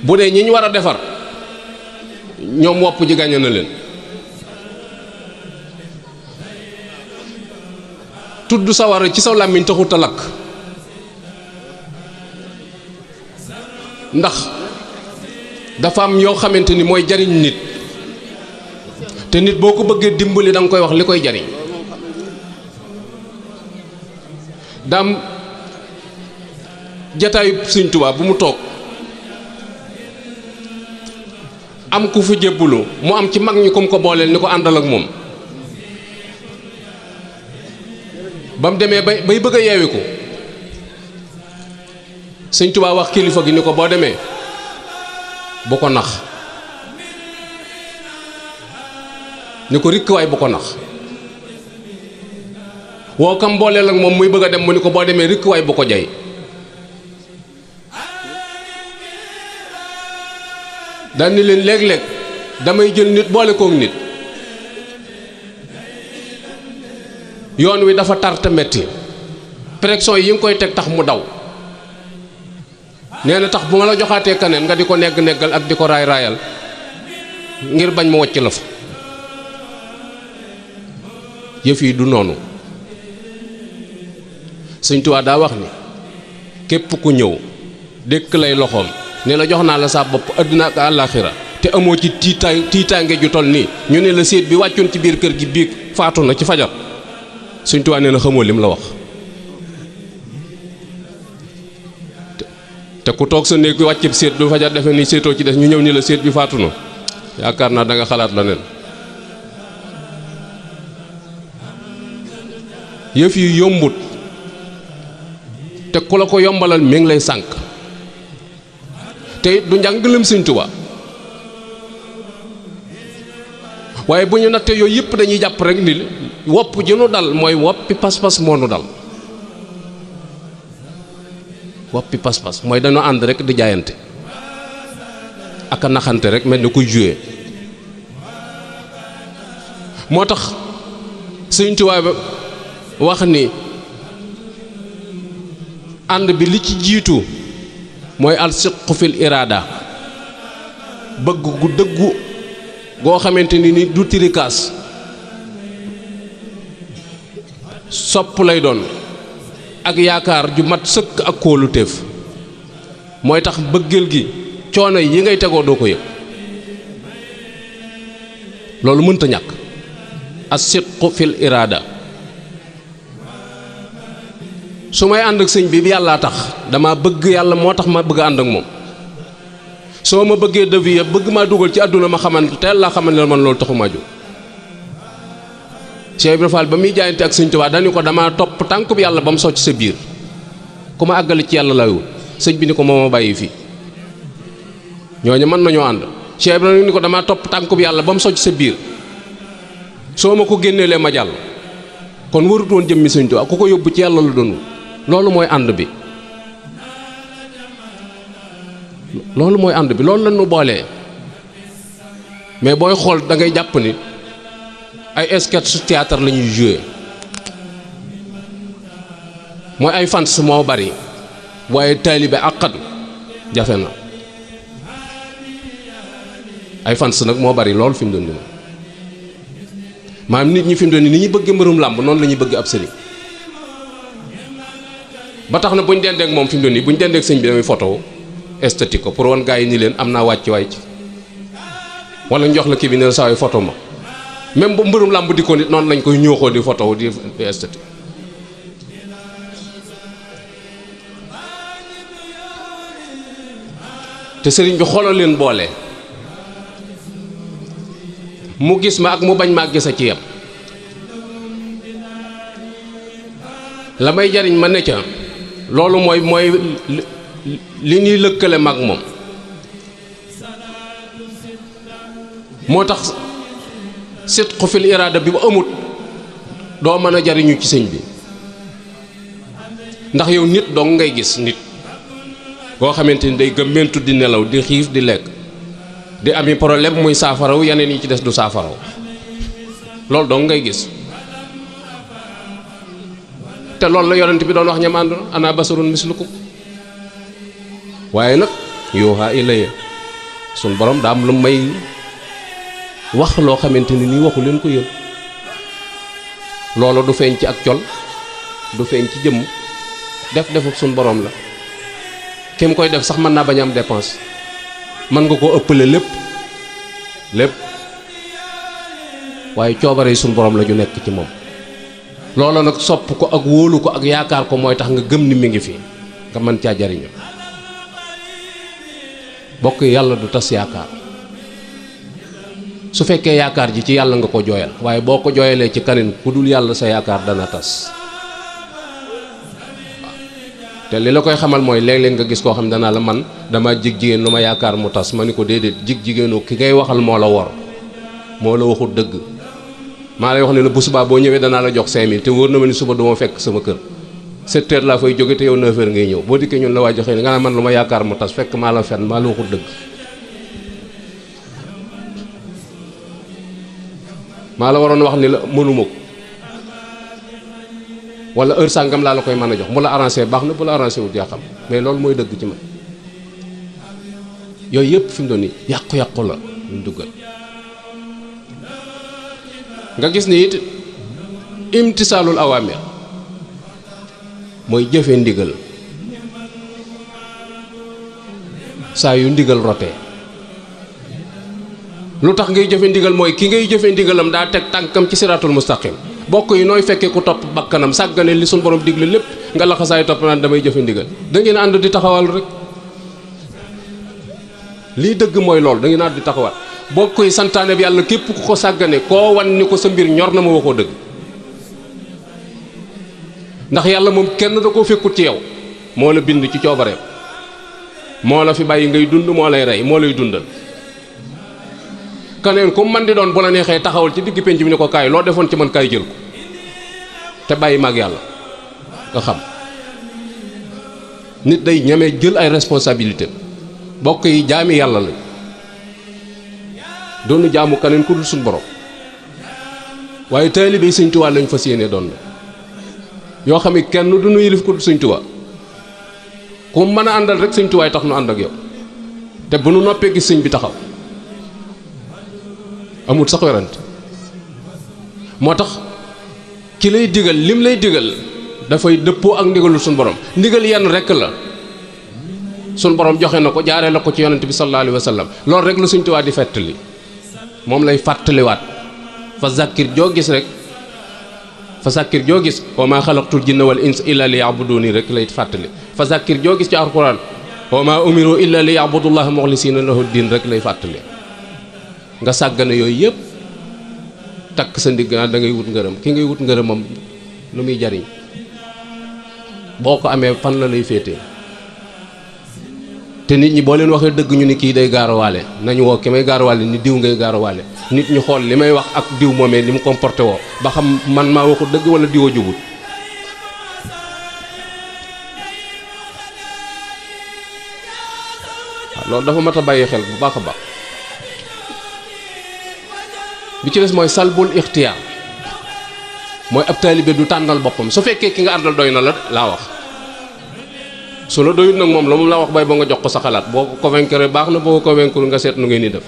bu dee ñi ñu war a defar ñoom wopp ji gañe na leen tudd sawara ci saw làmmiñ taxut a lakk ndax dafa am yoo xamante ni mooy jariñ nit te nit boo ko bëggee dimbali da nga koy wax li koy jariñ daam jataayu Sëñ Tuubaa bu mu toog am ku fi jébbulu mu am ci mag ñi comme ko booleel ni ko àndal ak moom ba mu demee bay bëgg a yeewi ko Sëñ Tuubaa wax kilifa gi ni ko boo demee bu ko nax ni ko rikk waay bu ko nax woo kam booleel ak moom muy bëgg a dem mu ni ko boo demee rikk waay bu ko jay daan ni leen léeg-léeg damay jël nit boole kook nit yoon wi dafa tar te metti pression yi nga koy teg tax mu daw nee na tax bu ma la joxaatee kaneen nga di ko negg-neggal ak di ko raay-raayal ngir bañ ma wàcc la fa yëf yi du noonu. Sëñ Tuubaa daa wax ni képp ku ñëw dékk lay loxoom ne la jox naa la sa bopp àddina ak àllaaxira te amoo ci tiitaange ju toll nii ñu ne la séet bi wàccoon ci biir kër gi biig faatu na ci fajar Sëñ Tuubaa nee na xamoo lim la wax. te ku toog sa néeg bi wàcceb séet du fajar defe ni séetoo ci des ñu ñëw ni la séet bi faatu na yaakaar naa da nga xalaat la nen. yëf yi yombut te ku la ko yombalal mi ngi lay sànk te du njàngalem Sëñ Tuubaa waaye bu ñu nattee yooyu yëpp dañuy jàpp rek ni wopp ji nu dal mooy woppi pas-pas moo nu dal woppi pas-pas mooy dañoo ànd rek di jaayante ak a naxante rek mel ni kuy joué moo tax Sëñ Tuubaa ba wax ni ànd bi li ci jiitu mooy al siqu fil iraada bëgg gu dëggu goo xamante ni du tirikaas sopp lay doon ak yaakaar ju mat sëkk ak kóolu téef mooy tax bëggeel gi coono yi ngay tegoo doo ko yëg loolu mënta ñàkk as siqu fil iraada su may ànd ak sëñ bi yàllaa tax dama bëgg yàlla moo tax ma bëgg ànd ak moom soo ma bëggee devier bëgg maa dugal ci àdduna ma xaman teel laa xaman ne man loolu taxumaa jóg. Cheikh Ibrahima Fall ba muy jaayante ak Sëñ Tuubaa dañu ko dama topp tànkub yàlla ba mu socc sa biir ku ma àggale ci yàlla lay wut sëñ bi ni ko moo ma bàyyi fii ñooñu mën nañoo ànd. Cheikh Ibrahima ni ko dama topp tànkub yàlla ba mu socc sa biir soo ma ko génneelee ma jàll kon warut woon jëmmi Sëñ Tuubaa ku ko yóbbu ci yàlla la doon wut loolu mooy ànd bi. loolu mooy ànd bi loolu la ñu boolee mais booy xool da ngay jàpp ni ay sketch théâtre la ñuy joué mooy ay fans moo bari waaye taalibe àqan jafe na ay fans nag moo bari lool fi mu doon nii maanaam nit ñi fi mu doon nii ni ñuy bëgg mbërum làmb noonu la ñuy bëgg ab sëriñ ba tax na buñ dendeek moom fi mu doon nii buñ dendeek sëñ bi damay photo esthétique ko pour wan gaa yi ni leen am naa wàcc waay ci wala njox la kii bi ne saa yu photo ma même bu mbërum làmb di ko nit noonu lañ koy ñooxoo di photo di esthétique te sëriñ bi xoolal leen boole mu gis ma ak mu bañ maa gis a ci yem la may jariñ ma ne ca loolu mooy li ñuy lëkkale mag moom moo tax sidqu fil iraada bi bu amut doo mën a jariñu ci sëñ bi ndax yow nit dong ngay gis nit boo xamante ni day gëmmentu di nelaw di xiif di lekk di ami problème muy saafaraw yeneen yi ci des du saafaraw loolu dong ngay gis te loolu la yonent bi doon wax ñam àndoon ana basarun mislukum waaye nag yuuhaa ilayya sun borom daa am lu may wax loo xamante ni nii waxu leen ko yéen loolu du feeñ ci ak col du feeñ ci jëmm defuk sun borom la kim koy def sax mën naa bañ am dépense mën nga koo ëppale lépp waaye coobare yi sun borom la ju nekk ci moom loolu nag sopp ko ak wóolu ko ak yaakaar ko mooy tax nga gëm ni mi ngi fi nga mën caa jariñu bokk yàlla du tas yaakaar su fekkee yaakaar ji ci yàlla nga ko jooyal waaye boo ko jooyalee ci kaneen ku dul yàlla sa yaakaar dana tas te li la koy xamal mooy léeg-léeg nga gis koo xam ne danaa la man dama jig jigéen lu ma yaakaar mu tas ma ni ko déedéet jig jigéenu ki ngay waxal moo la wor moo la waxul dëgg. maa lay wax ne la bu subaa boo ñëwee danaa la jox 5000 te wóor na ma ni suba du ma fekk sama kër 7 heures laa fay jóge te yow 9 heures ngay ñëw boo dikkee ñun la waa joxee ne nga naa man lu ma yaakaar mu tas fekk maa la fen maa la waxul dëgg. maa la waroon wax ni la mënuma ko wala heure sàngam laa la koy mën a jox mu la arrangé baax na bu la arrangé wut yaa xam mais loolu mooy dëgg ci man yooyu yëpp fi mu doon nii yàqu-yàqu la ñu duggal. nga gis ni it imtisaalul awaamir mooy jëfe ndigal saa yu ndigal rotee lu tax ngay jëfe ndigal mooy ki ngay jëfe ndigalam daa teg tànkam ci siraatul mustaqim bokk yi nooy fekkee ku topp bakkanam sàggane li suñ borom digle lépp nga la xasaay topp naan damay jëfe ndigal da ngeen ànd di taxawal rek lii dëgg mooy loolu da ngeen ànd di taxawal bokk yi santaane bi yàlla képp ku ko sàggane koo wan ni ko sa mbir ñor na ma waxoo dëgg ndax yàlla moom kenn da koo fekkut ci yow moo la bind ci coobareem moo la fi bàyyi ngay dund moo lay rey moo lay dundal kaneen comme man di doon bu la neexee taxawal ci digg penc bi ni ko kaay loo defoon ci man kaay jël ko te bàyyi mag yàlla nga xam nit day ñemee jël ay responsabilité bokk yi jaami yàlla lañ doonu jaamu kaneen ku dul suñ borom waaye taalibe yi Sëñ Tuubaa lañ fas yéene doon yoo xam ne kenn du nu yilif ku dul Sëñ Tuubaa ku mën a àndal rek Sëñ Tuubaa tax nu ànd ak yow te bu nu noppee gis sëñ bi taxaw amul sax werante moo tax ki lay digal lim lay digal dafay dëppoo ak ndigalul suñ borom ndigal yenn rekk la suñ borom joxe na ko jaaree la ko ci yonent bi sallallahu alayhi wa sallam loolu rek la Sëñ Tuubaa di fettali moom lay fàttaliwaat fa zakkir joo gis rek fa zakkir joo gis wa maa xalaqtul jinna wal insa illa li ya'buduni rek lay fàttali fa zakkir joo gis ci alquran wa maa umiru illa li ya'budullaha muxlisina lahu din rek lay fàttali nga sàggane yooyu yëpp takk sa ndigg naa da ngay wut ngërëm ki ngay wut ngërëmam lu muy jariñ boo ko amee fan la lay féetee te nit ñi boo leen waxee dëgg ñu ni kii day gaarawaale nañu woo ki may gaarawaale ni diw ngay gaarawaale nit ñu xool li may wax ak diw moomee ni mu comporté woo ba xam man maa waxu dëgg wala diwoo jubut waaw loolu dafa mat a bàyyi xel bu baax a baax bi ci des mooy salbul ixtiyaar mooy ab taalibe du tànnal boppam su fekkee ki nga àndal doy na la laa wax su la doyut nag moom la moom la wax bay ba nga jox ko sa xalaat boo ko convaincre baax na boo ko convaincre nga seet nu ngeen di def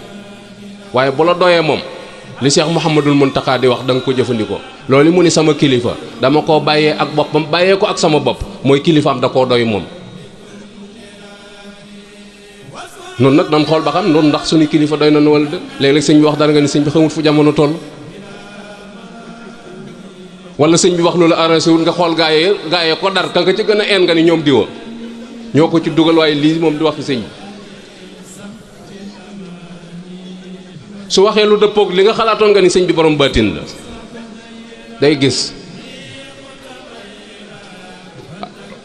waaye bu la doyee moom li Cheikh Mouhamadul Mountakha di wax da nga ko jëfandikoo loolu mu ni sama kilifa dama koo bàyyee ak boppam bàyyee ko ak sama bopp mooy kilifaam da koo doy moom noonu nag dañ xool ba xam noonu ndax suñu kilifa doy na nu wala dëgg léeg-léeg sëñ bi wax dara nga ni sëñ bi xamul fu jamono toll wala sëñ bi wax loolu arrangé wul nga xool gaayee ko dar ka nga ci gën a een nga ni ñoom diwa ñoo ko ci dugal waaye lii moom di wax sëñ bi su waxee lu dëppoog li nga xalaatoon nga ni sëñ bi borom baatin la day gis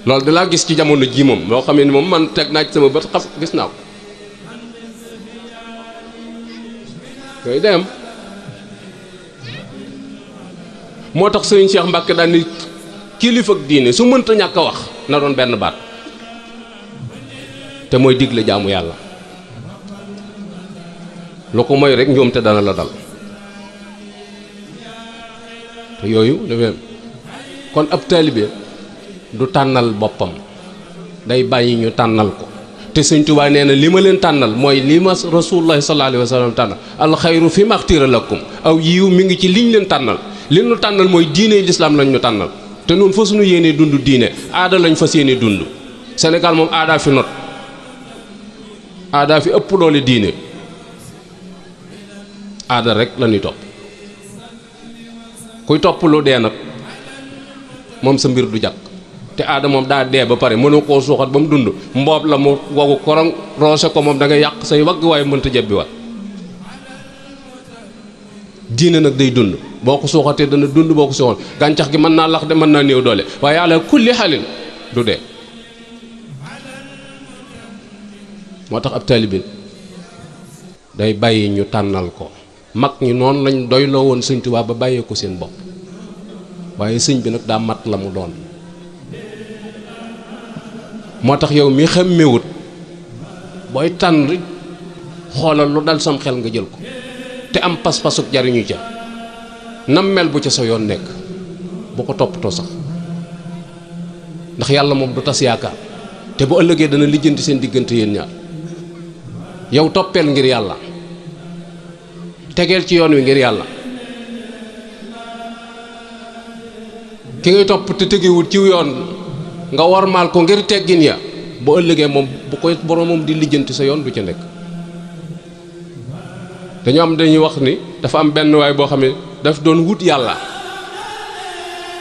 loolu dalaa gis ci jamono ji moom loo xam ne ni moom man teg naa ci sama bët xam gis naa ko yooyu dem moo tax sëriñ Cheikh Mbacke daal ni kilifa ak diine su mënta ñàkk a wax na doon benn baat te mooy digle jaamu yàlla lu ko mooy rek ñoom te dana la dal te yooyu dafay kon ab taalibe du tànnal boppam day bàyyi ñu tànnal ko te Sëñ Tuubaa nee na li ma leen tànnal mooy li ma Rasulullahi sallallahu alayhi wa sallam tànnal alxayru fi maxtira lakum aw yiw mi ngi ci liñ leen tànnal li ñu tànnal mooy diine lislaam lañ ñu tànnal te noonu fa suñu yéenee dund diine aada lañ fas yéenee dund Sénégal moom aadaa fi not aadaa fi ëpp doole diine aada rek la ñuy topp kuy topp lu dee nag moom sa mbir du jàkk te aada moom daa dee ba pare mënoo koo suuxat ba mu dund mboob la mu wogu korong roose ko moom da ngay yàq say wagg waaye mënta jebbi wat diine nag day dund boo ko suuxatee dana dund boo ko suuxat gàncax gi mën naa lax de mën naa néew doole waaye yàlla kulli xalin du dee moo tax ab taalibe day bàyyi ñu tànnal ko. mag ñi noonu lañ doyloo woon sëñ Tuubaa ba bàyyee ko seen bopp waaye sëñ bi nag daa mat la mu doon. moo tax yow mi xàmmewut booy tànn rek xoolal lu dal sam xel nga jël ko te am pas-pasuk jariñu ca nam mel bu ca sa yoon nekk bu ko toppatoo sax ndax yàlla moom du tas yaakaar te bu ëllëgee dana lijjanti seen diggante yéen ñaar. yow toppeel ngir yàlla tegeel ci yoon wi ngir yàlla ki ngay topp te tegewut ci yoon nga wormaal ko ngir teggin ya bu ëllëgee moom bu koy boromam di lijjanti sa yoon du ca nekk. dañuy wax ni dafa am benn waay boo xam ne daf doon wut yàlla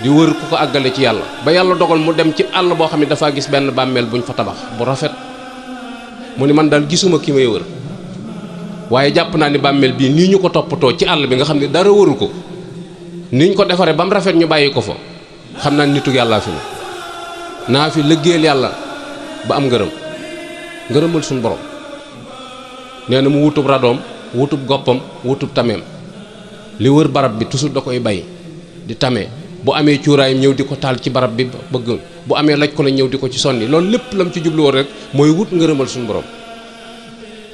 di wër ku ko àggale ci yàlla ba yàlla dogal mu dem ci àll boo xam ne dafaa gis benn bàmmeel buñ fa tabax bu rafet mu ni man daal gisuma ki may wër waaye jàpp naa ni bàmmeel bii nii ñu ko toppatoo ci àll bi nga xam ne dara wëru ko ni ñu ko defaree ba mu rafet ñu bàyyi ko fa xam naa nitu yàllaa fi naa fi liggéeyal yàlla ba am ngërëmal suñu borom. nee na mu wutub radoom wutub goppam wutub tameem li wër barab bi toujours da koy bay di tamee bu amee cuuraayam ñëw di ko taal ci barab bi bëgg bu amee laj ko la ñëw di ko ci sonni loolu lépp lam ci jublu woon rek mooy wut ngërëmal suñu borom.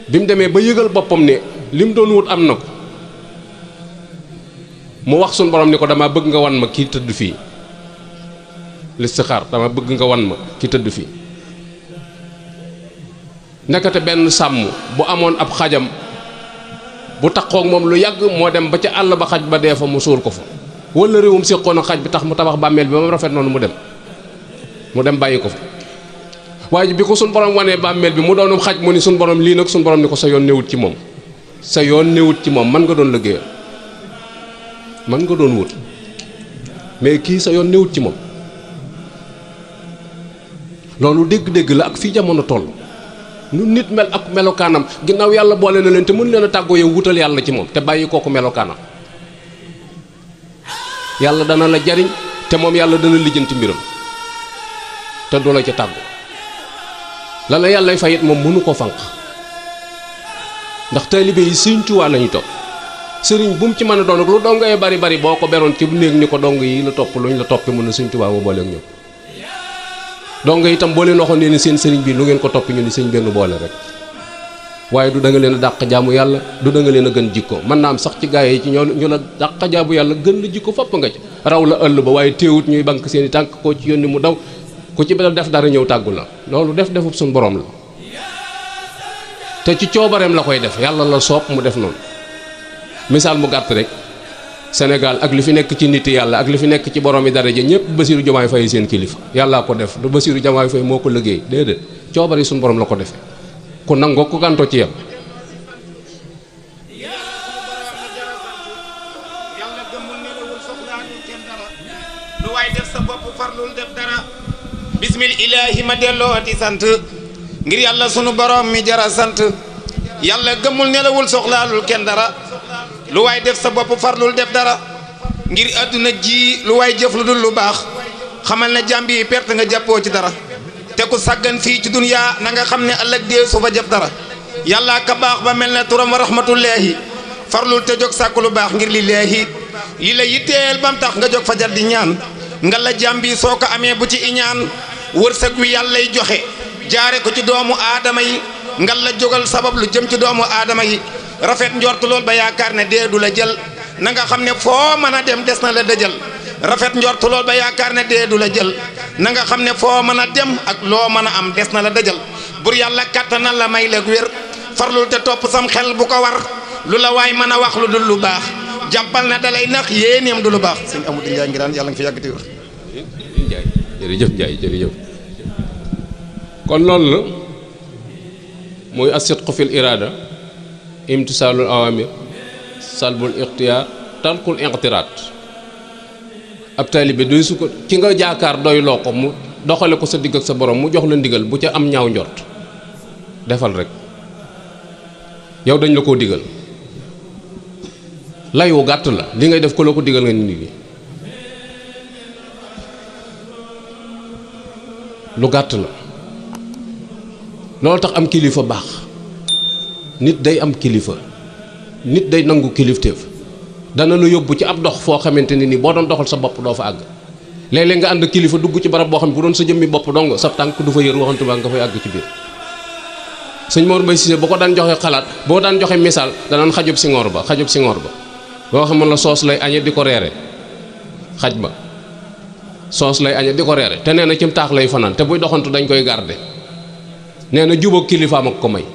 bi mu demee ba yëgal boppam ne li mu doon wut am na ko mu wax suñu borom ni ko dama bëgg nga wan ma kii tëdd fii listixaar dama bëgg nga wan ma ki tëdd fii. nekkate benn sàmm bu amoon ab xajam bu taxoog moom lu yàgg moo dem ba ca àll ba xaj ba dee fa mu suul ko fa wala réewum séqoon a xaj bi tax mu tabax bàmmeel bi ba mu rafet noonu mu dem bàyyi ko fa. waaye bi ko suñ borom wanee bàmmeel bi mu doonum xaj mu ni suñ borom lii nag suñ borom ni ko sa yoon newut ci moom sa yoon newut ci moom man nga doon liggéeyal man nga doon wut mais kii sa yoon newut ci moom. loolu dégg-dégg la ak fii jamono toll nu nit mel ak melokaanam ginnaaw yàlla boole na leen te mën leen a tàggoo yow wutal yàlla ci moom te bàyyi kooku melokaanam. yàlla dana la jariñ te moom yàlla dana lijjanti mbiram te du la ca tàggu la la yàllay fayit moom mënu ko fànq ndax taalibe yi Sëriñ Tuubaa lañu topp. sëriñ bu mu ci mën a doon ak lu dong ngay bari bari boo ko beroon ci néeg ni ko dong yi la topp luñ la toppi mën na Sëriñ Tuubaa ma boole ak ñoom. dong itam boo leen waxoon ne ni seen sëriñ bi lu ngeen ko toppi ñu ni sëñ benn boole rek waaye du da nga leen a dàq jaamu yàlla du da nga leen a gën jikko mën naa am sax ci gaa yi ci ñu la dàq jaamu yàlla gën la jikko fopp nga ci raw la ëll ba waaye téewut ñuy bank seen i tànk koo ci yónni mu daw ku ci def dara ñëw tàggu la loolu defub suñu borom la te ci coobareem la koy def yàlla la soob mu def noonu. misaal mu gàtt rek Sénégal ak li fi nekk ci nit yàlla ak li fi nekk ci borom yi daraja ñëpp Bassirou Diomaye Faye seen kilifa yàllaa ko def du Bassirou Diomaye Faye moo ko liggéey déedéet coobari suñu borom la ko defee ku nangoo ku gàntoo ci yam. yàlla gëmul nelawul soxlaanu kenn dara lu waay def sa bopp farlul def dara bismil ilaahi ma dellooti sant ngir yàlla sunu borom mi jara sant yàlla gëmul nelawul soxlaalul kenn dara lu waay def sa bopp farlul def dara ngir àdduna ji lu waay jëf lu dul lu baax xamal ne jàmbi yi perte nga jàppoo ci dara te ku sàggan fii ci duniyaa na nga xam ne ëllëg dee su fa jëf dara yàlla ka baax ba mel ne turam wa rahmatullaahi farlul te jóg sàkku lu baax ngir lillaahi li la yitteel bam tax nga jóg fajar di ñaan nga la jàmbi soo ko amee bu ci iñaan wërsëg wi yàllay joxe jaare ko ci doomu aadama yi nga la jógal sabab lu jëm ci doomu aadama yi rafet njort lool ba yaakaar ne dee du la jël na nga xam ne foo mën a dem des na la dëjal rafet njort lool ba yaakaar ne dee du la jël na nga xam ne foo mën a dem ak loo mën a am des na la dëjal bur yàlla kattanal la may la wér farlul te topp sam xel bu ko war lu la waay mën a wax lu dul lu baax jàppal na dalay nax yéeneem du lu baax sëñ Amadou Ndiaye ngi daan yàlla nga fi yàgg te wér. jërëjëf Ndiaye jërëjëf kon loolu la muy as-sidqu fil iraada imtisaalul awaamir salbul ixtiyaar tarkul inqiraat ab taalibe doy su ko ki nga jaakaar doy loo ko mu doxale ko sa digg ak sa borom mu jox la ndigal bu ca am ñaaw njort defal rek yow dañ la koo digal lay wu gàtt la li ngay def ko la ko digal nga nit ñi lu gàtt la loolu tax am kilifa baax nit day am kilifa nit day nangu kilifteef dana la yóbbu ci ab dox foo xamante ne ni boo doon doxal sa bopp doo fa àgg léeg-léeg nga ànd kilifa dugg ci barab boo xam ne bu doon sa jëmmi bopp dong sa tànk du fa yër waxantu ba nga fay àgg ci biir sëñ Mor Mbaye Cissé bu ko daan joxe xalaat boo daan joxe misaal danaan xajub singoor ba boo xam ne la soos lay añe di ko reere xaj ba soos lay añe di ko reere te nee na cim taax lay fanaan te buy doxantu dañ koy garde nee na jubóog kilifaam ak ko may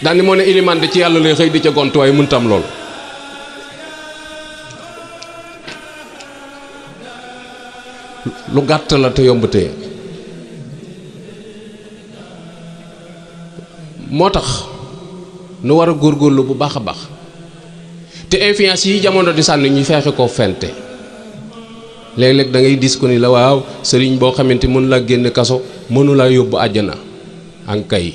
daal ni moo ne ilimaan de ci yàlla lay xëy di ca gont waaye mëntam loolu lu gàtt la te yomb téye moo tax nu war a góorgóorlu bu baax a baax te influence yi jamono di sànni ñu fexe koo fente léeg-léeg da ngay dis ko ni la waaw sëriñ boo xamante mën laa génne kaso mënu laa yóbbu àjjana ankay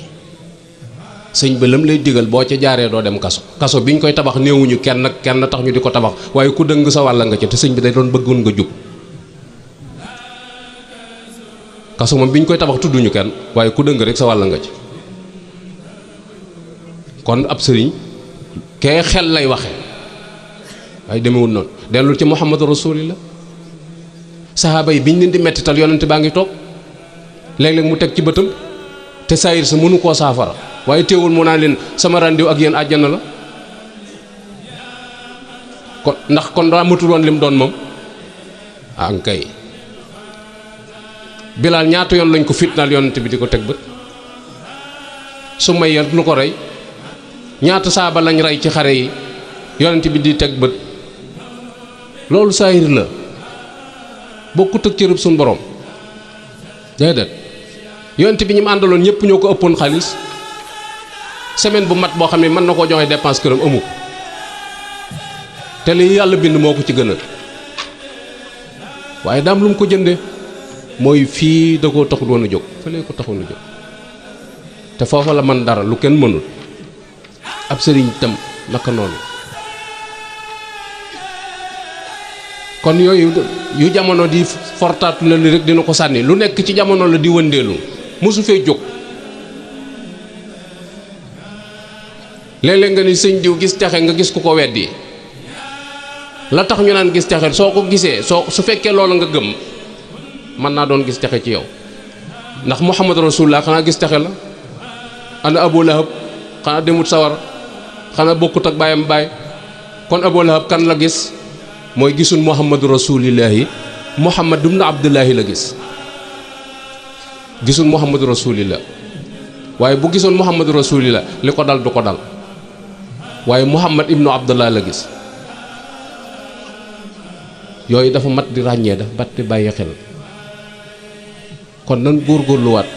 sëñ ba lam lay digal boo ca jaaree doo dem kaso biñ koy tabax néewuñu kenn tax ñu di ko tabax waaye ku dëng sa wàll nga ca te sëñ bi day doon bëggoon nga jub kaso moom biñ koy tabax tudduñu kenn waaye ku dëng rek sa wàll nga ci kon ab sëriñ kee xel lay waxe waaye demewul noonu dellul ci Muhammadu Rasulillah sahaaba yi biñ leen di mettital yonent baa ngi toog léeg-léeg mu teg ci bëtam te saayir sa mënu koo saafara waaye teewul mu naa leen sama randiw ak yéen àjjana la kon ndax kon daa matul woon lim doon moom ankay Bilaal ñaata yoon lañ ko fitnaal yonent bi di ko teg bët Sumayya lu ko rey ñaata saaba lañ rey ci xare yi yonent bi di teg bët loolu saayir la bokkut ak cërëb suñu borom déedéet yonent bi ñi mu àndaloon ñëpp ñoo ko ëppoon xaalis semaine bu mat boo xam ne mën na koo joxe dépense këram amu ko te li yàlla bind moo ko ci gënal waaye daam lu mu ko jënde mooy fii da koo taxul woon a jóg fële ko taxul a jóg te foofa la man dara lu kenn mënul ab sëriñ tam naka noonu kon yooyu yu jamono di fortaatu la li rek dina ko sànni lu nekk ci jamono la di wëndeelu mosu fee jóg léeg-léeg nga ni sëñ diw gis texe nga gis ku ko weddi la tax ñu naan gis texe soo ko gisee su fekkee loolu nga gëm mën naa doon gis texe ci yow ndax Muhammad Rasulullah xanaa gis texe la ana Abu Lahab xanaa demut sawar xanaa bokkut ak baayam baay kon Abu Lahab kan la gis mooy gisul Muhammadu Rasulillahi Muhammad ibn Abdullahi la gisul Muhammadu Rasulillah waaye bu gisoon Muhammadu Rasulillah li ko dal du ko dal waaye Muhammad ibnu Abdullah la gis yooyu dafa mat di ràññee dafa mat di bàyyi xel kon nan góorgóorluwaat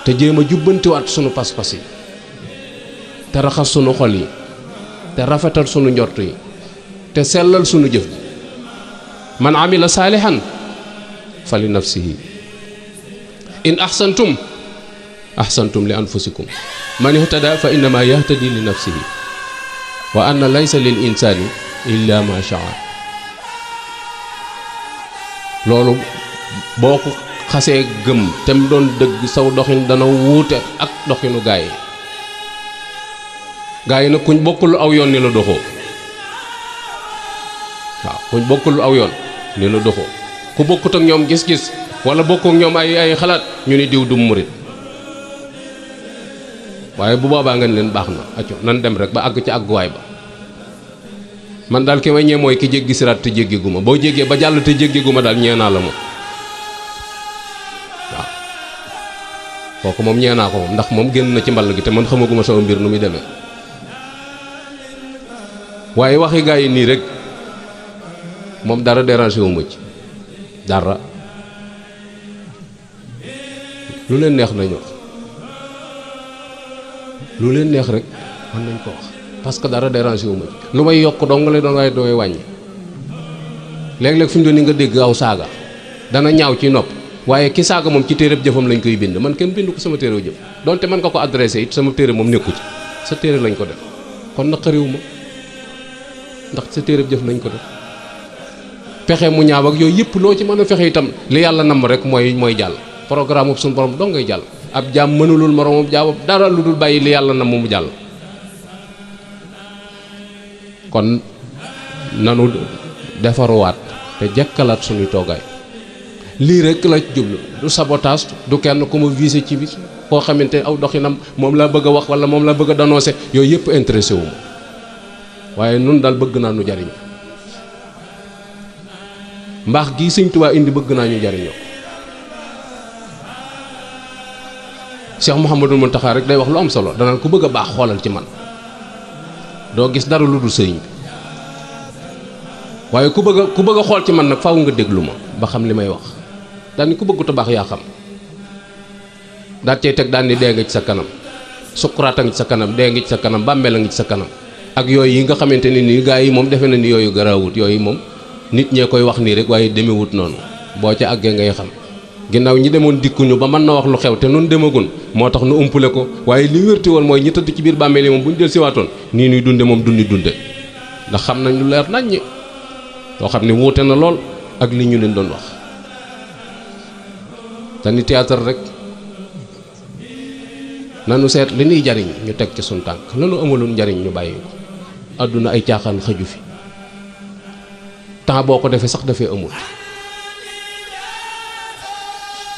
te jéem a jubbantiwaat sunu pas-pas yi te raxas sunu xol yi te rafetal sunu njort yi te sellal sunu jëf ji man amila saalihan fa li nafsihi in ahsantum ahsantum li anfusikum man ihtada fa innama yahtadi li nafsihi wa anna laysa lil insani illa ma shaa loolu boo ko xasee gëm te mu doon dëgg saw doxin dana wuute ak doxinu gaay yi nag kuñ bokkul aw yoon ni la doxoo waaw kuñ bokkul aw yoon ni la doxoo ku bokkut ak ñoom gis-gis wala bokk ak ñoom ay xalaat ñu ni diw du murit waaye bu boobaa nga leen baax na acco nan dem rek ba àgg ci àgguwaay ba man daal ki may ñee mooy ki jéggi siraat te jéggi guma boo jéggee ba jàll te jéggi guma daal ñee naa la moom waaw kooku moom ñee naa ko moom ndax moom génn na ci mball gi te man xamaguma sama mbir nu muy demee waaye waxi gaa yi nii rek moom dara dérangé wu ma ci dara lu leen neex nañu wax lu leen neex rek mën nañ ko wax parce que dara dérangé wu ma ci lu may yokk dong lay doon waaye dooy wàññi léeg-léeg fi mu doon ni nga dégg aw saaga dana ñaaw ci nopp waaye ki saaga moom ci téereb jëfam lañ koy bind man kenn bind ko sama téereb jëf donte mën nga ko adressé it sama téere moom nekku ci sa téere lañ ko def kon naqariwu ma ndax sa téereb jëf lañ ko def pexe mu ñaaw ak yooyu yëpp loo ci mën a fexe itam li yàlla namm rek mooy jàll programme suñu borom dong ngay jàll ab jaam mënulul moroomam jaamam dara lu dul bàyyi li yàlla na mu jàll. kon nanu defaruwaat te jekkalaat suñuy toogaay lii rek la jublu du sabotage du kenn ku ma visé ci bi koo xamante aw doxinam moom laa bëgg a wax wala moom laa bëgg a dénoncé yooyu yëpp intéressé wu ma waaye nun daal bëgg naa nu jariñ mbaax gii Sëñ Tuubaa indi bëgg naa ñu jariñoo Cheikh Mouhamadou Mountakha rek day wax lu am solo danaan ku bëgg a baax xoolal ci man doo gis dara lu dul sëriñ bi waaye ku bëgg a xool ci man nag faaw nga déglu ma ba xam li may wax daal ni ku bëggut a baax yaa xam daal cay teg daal ni dee nga ci sa kanam sukkuraat a ngi ci sa kanam dee nga ci sa kanam bàmmeel a ngi ci sa kanam ak yooyu yi nga xamante ne nii gaa yi moom defe na ni yooyu garaawut yooyu moom nit ñee koy wax nii rek waaye demewut noonu boo ca àggee ngay xam ginnaaw ñi demoon dikkuñu ba mën na wax lu xew te nun demagun moo tax nu umpule ko waaye li wérti woon mooy ñi tëdd ci biir bàmmeel yi moom bu ñu del siwaatoon nii nuy dunde moom dunde ndax xam nañ lu leer nañ ñi loo xam ne wuute na lool ak li ñu leen doon wax te ni théâtre rek nanu seet li ñuy jariñ ñu teg ci suñ tànk lanu amalul njariñ ñu bàyyi ko àdduna ay caaxaan xaju fi temps boo ko defee sax dafee amul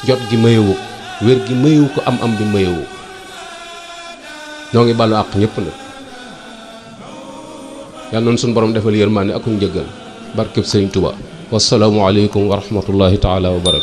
jot gi mayewu wér gi mayewu ko am bi mayewu ñoo ngi balu àq ñëpp nag yàlla noonu suñu borom defal yërmaane ak njëggal barkeb Sëriñ Tuubaa wassalaamu aleykum wa rahmatullahi taala wa barakatuh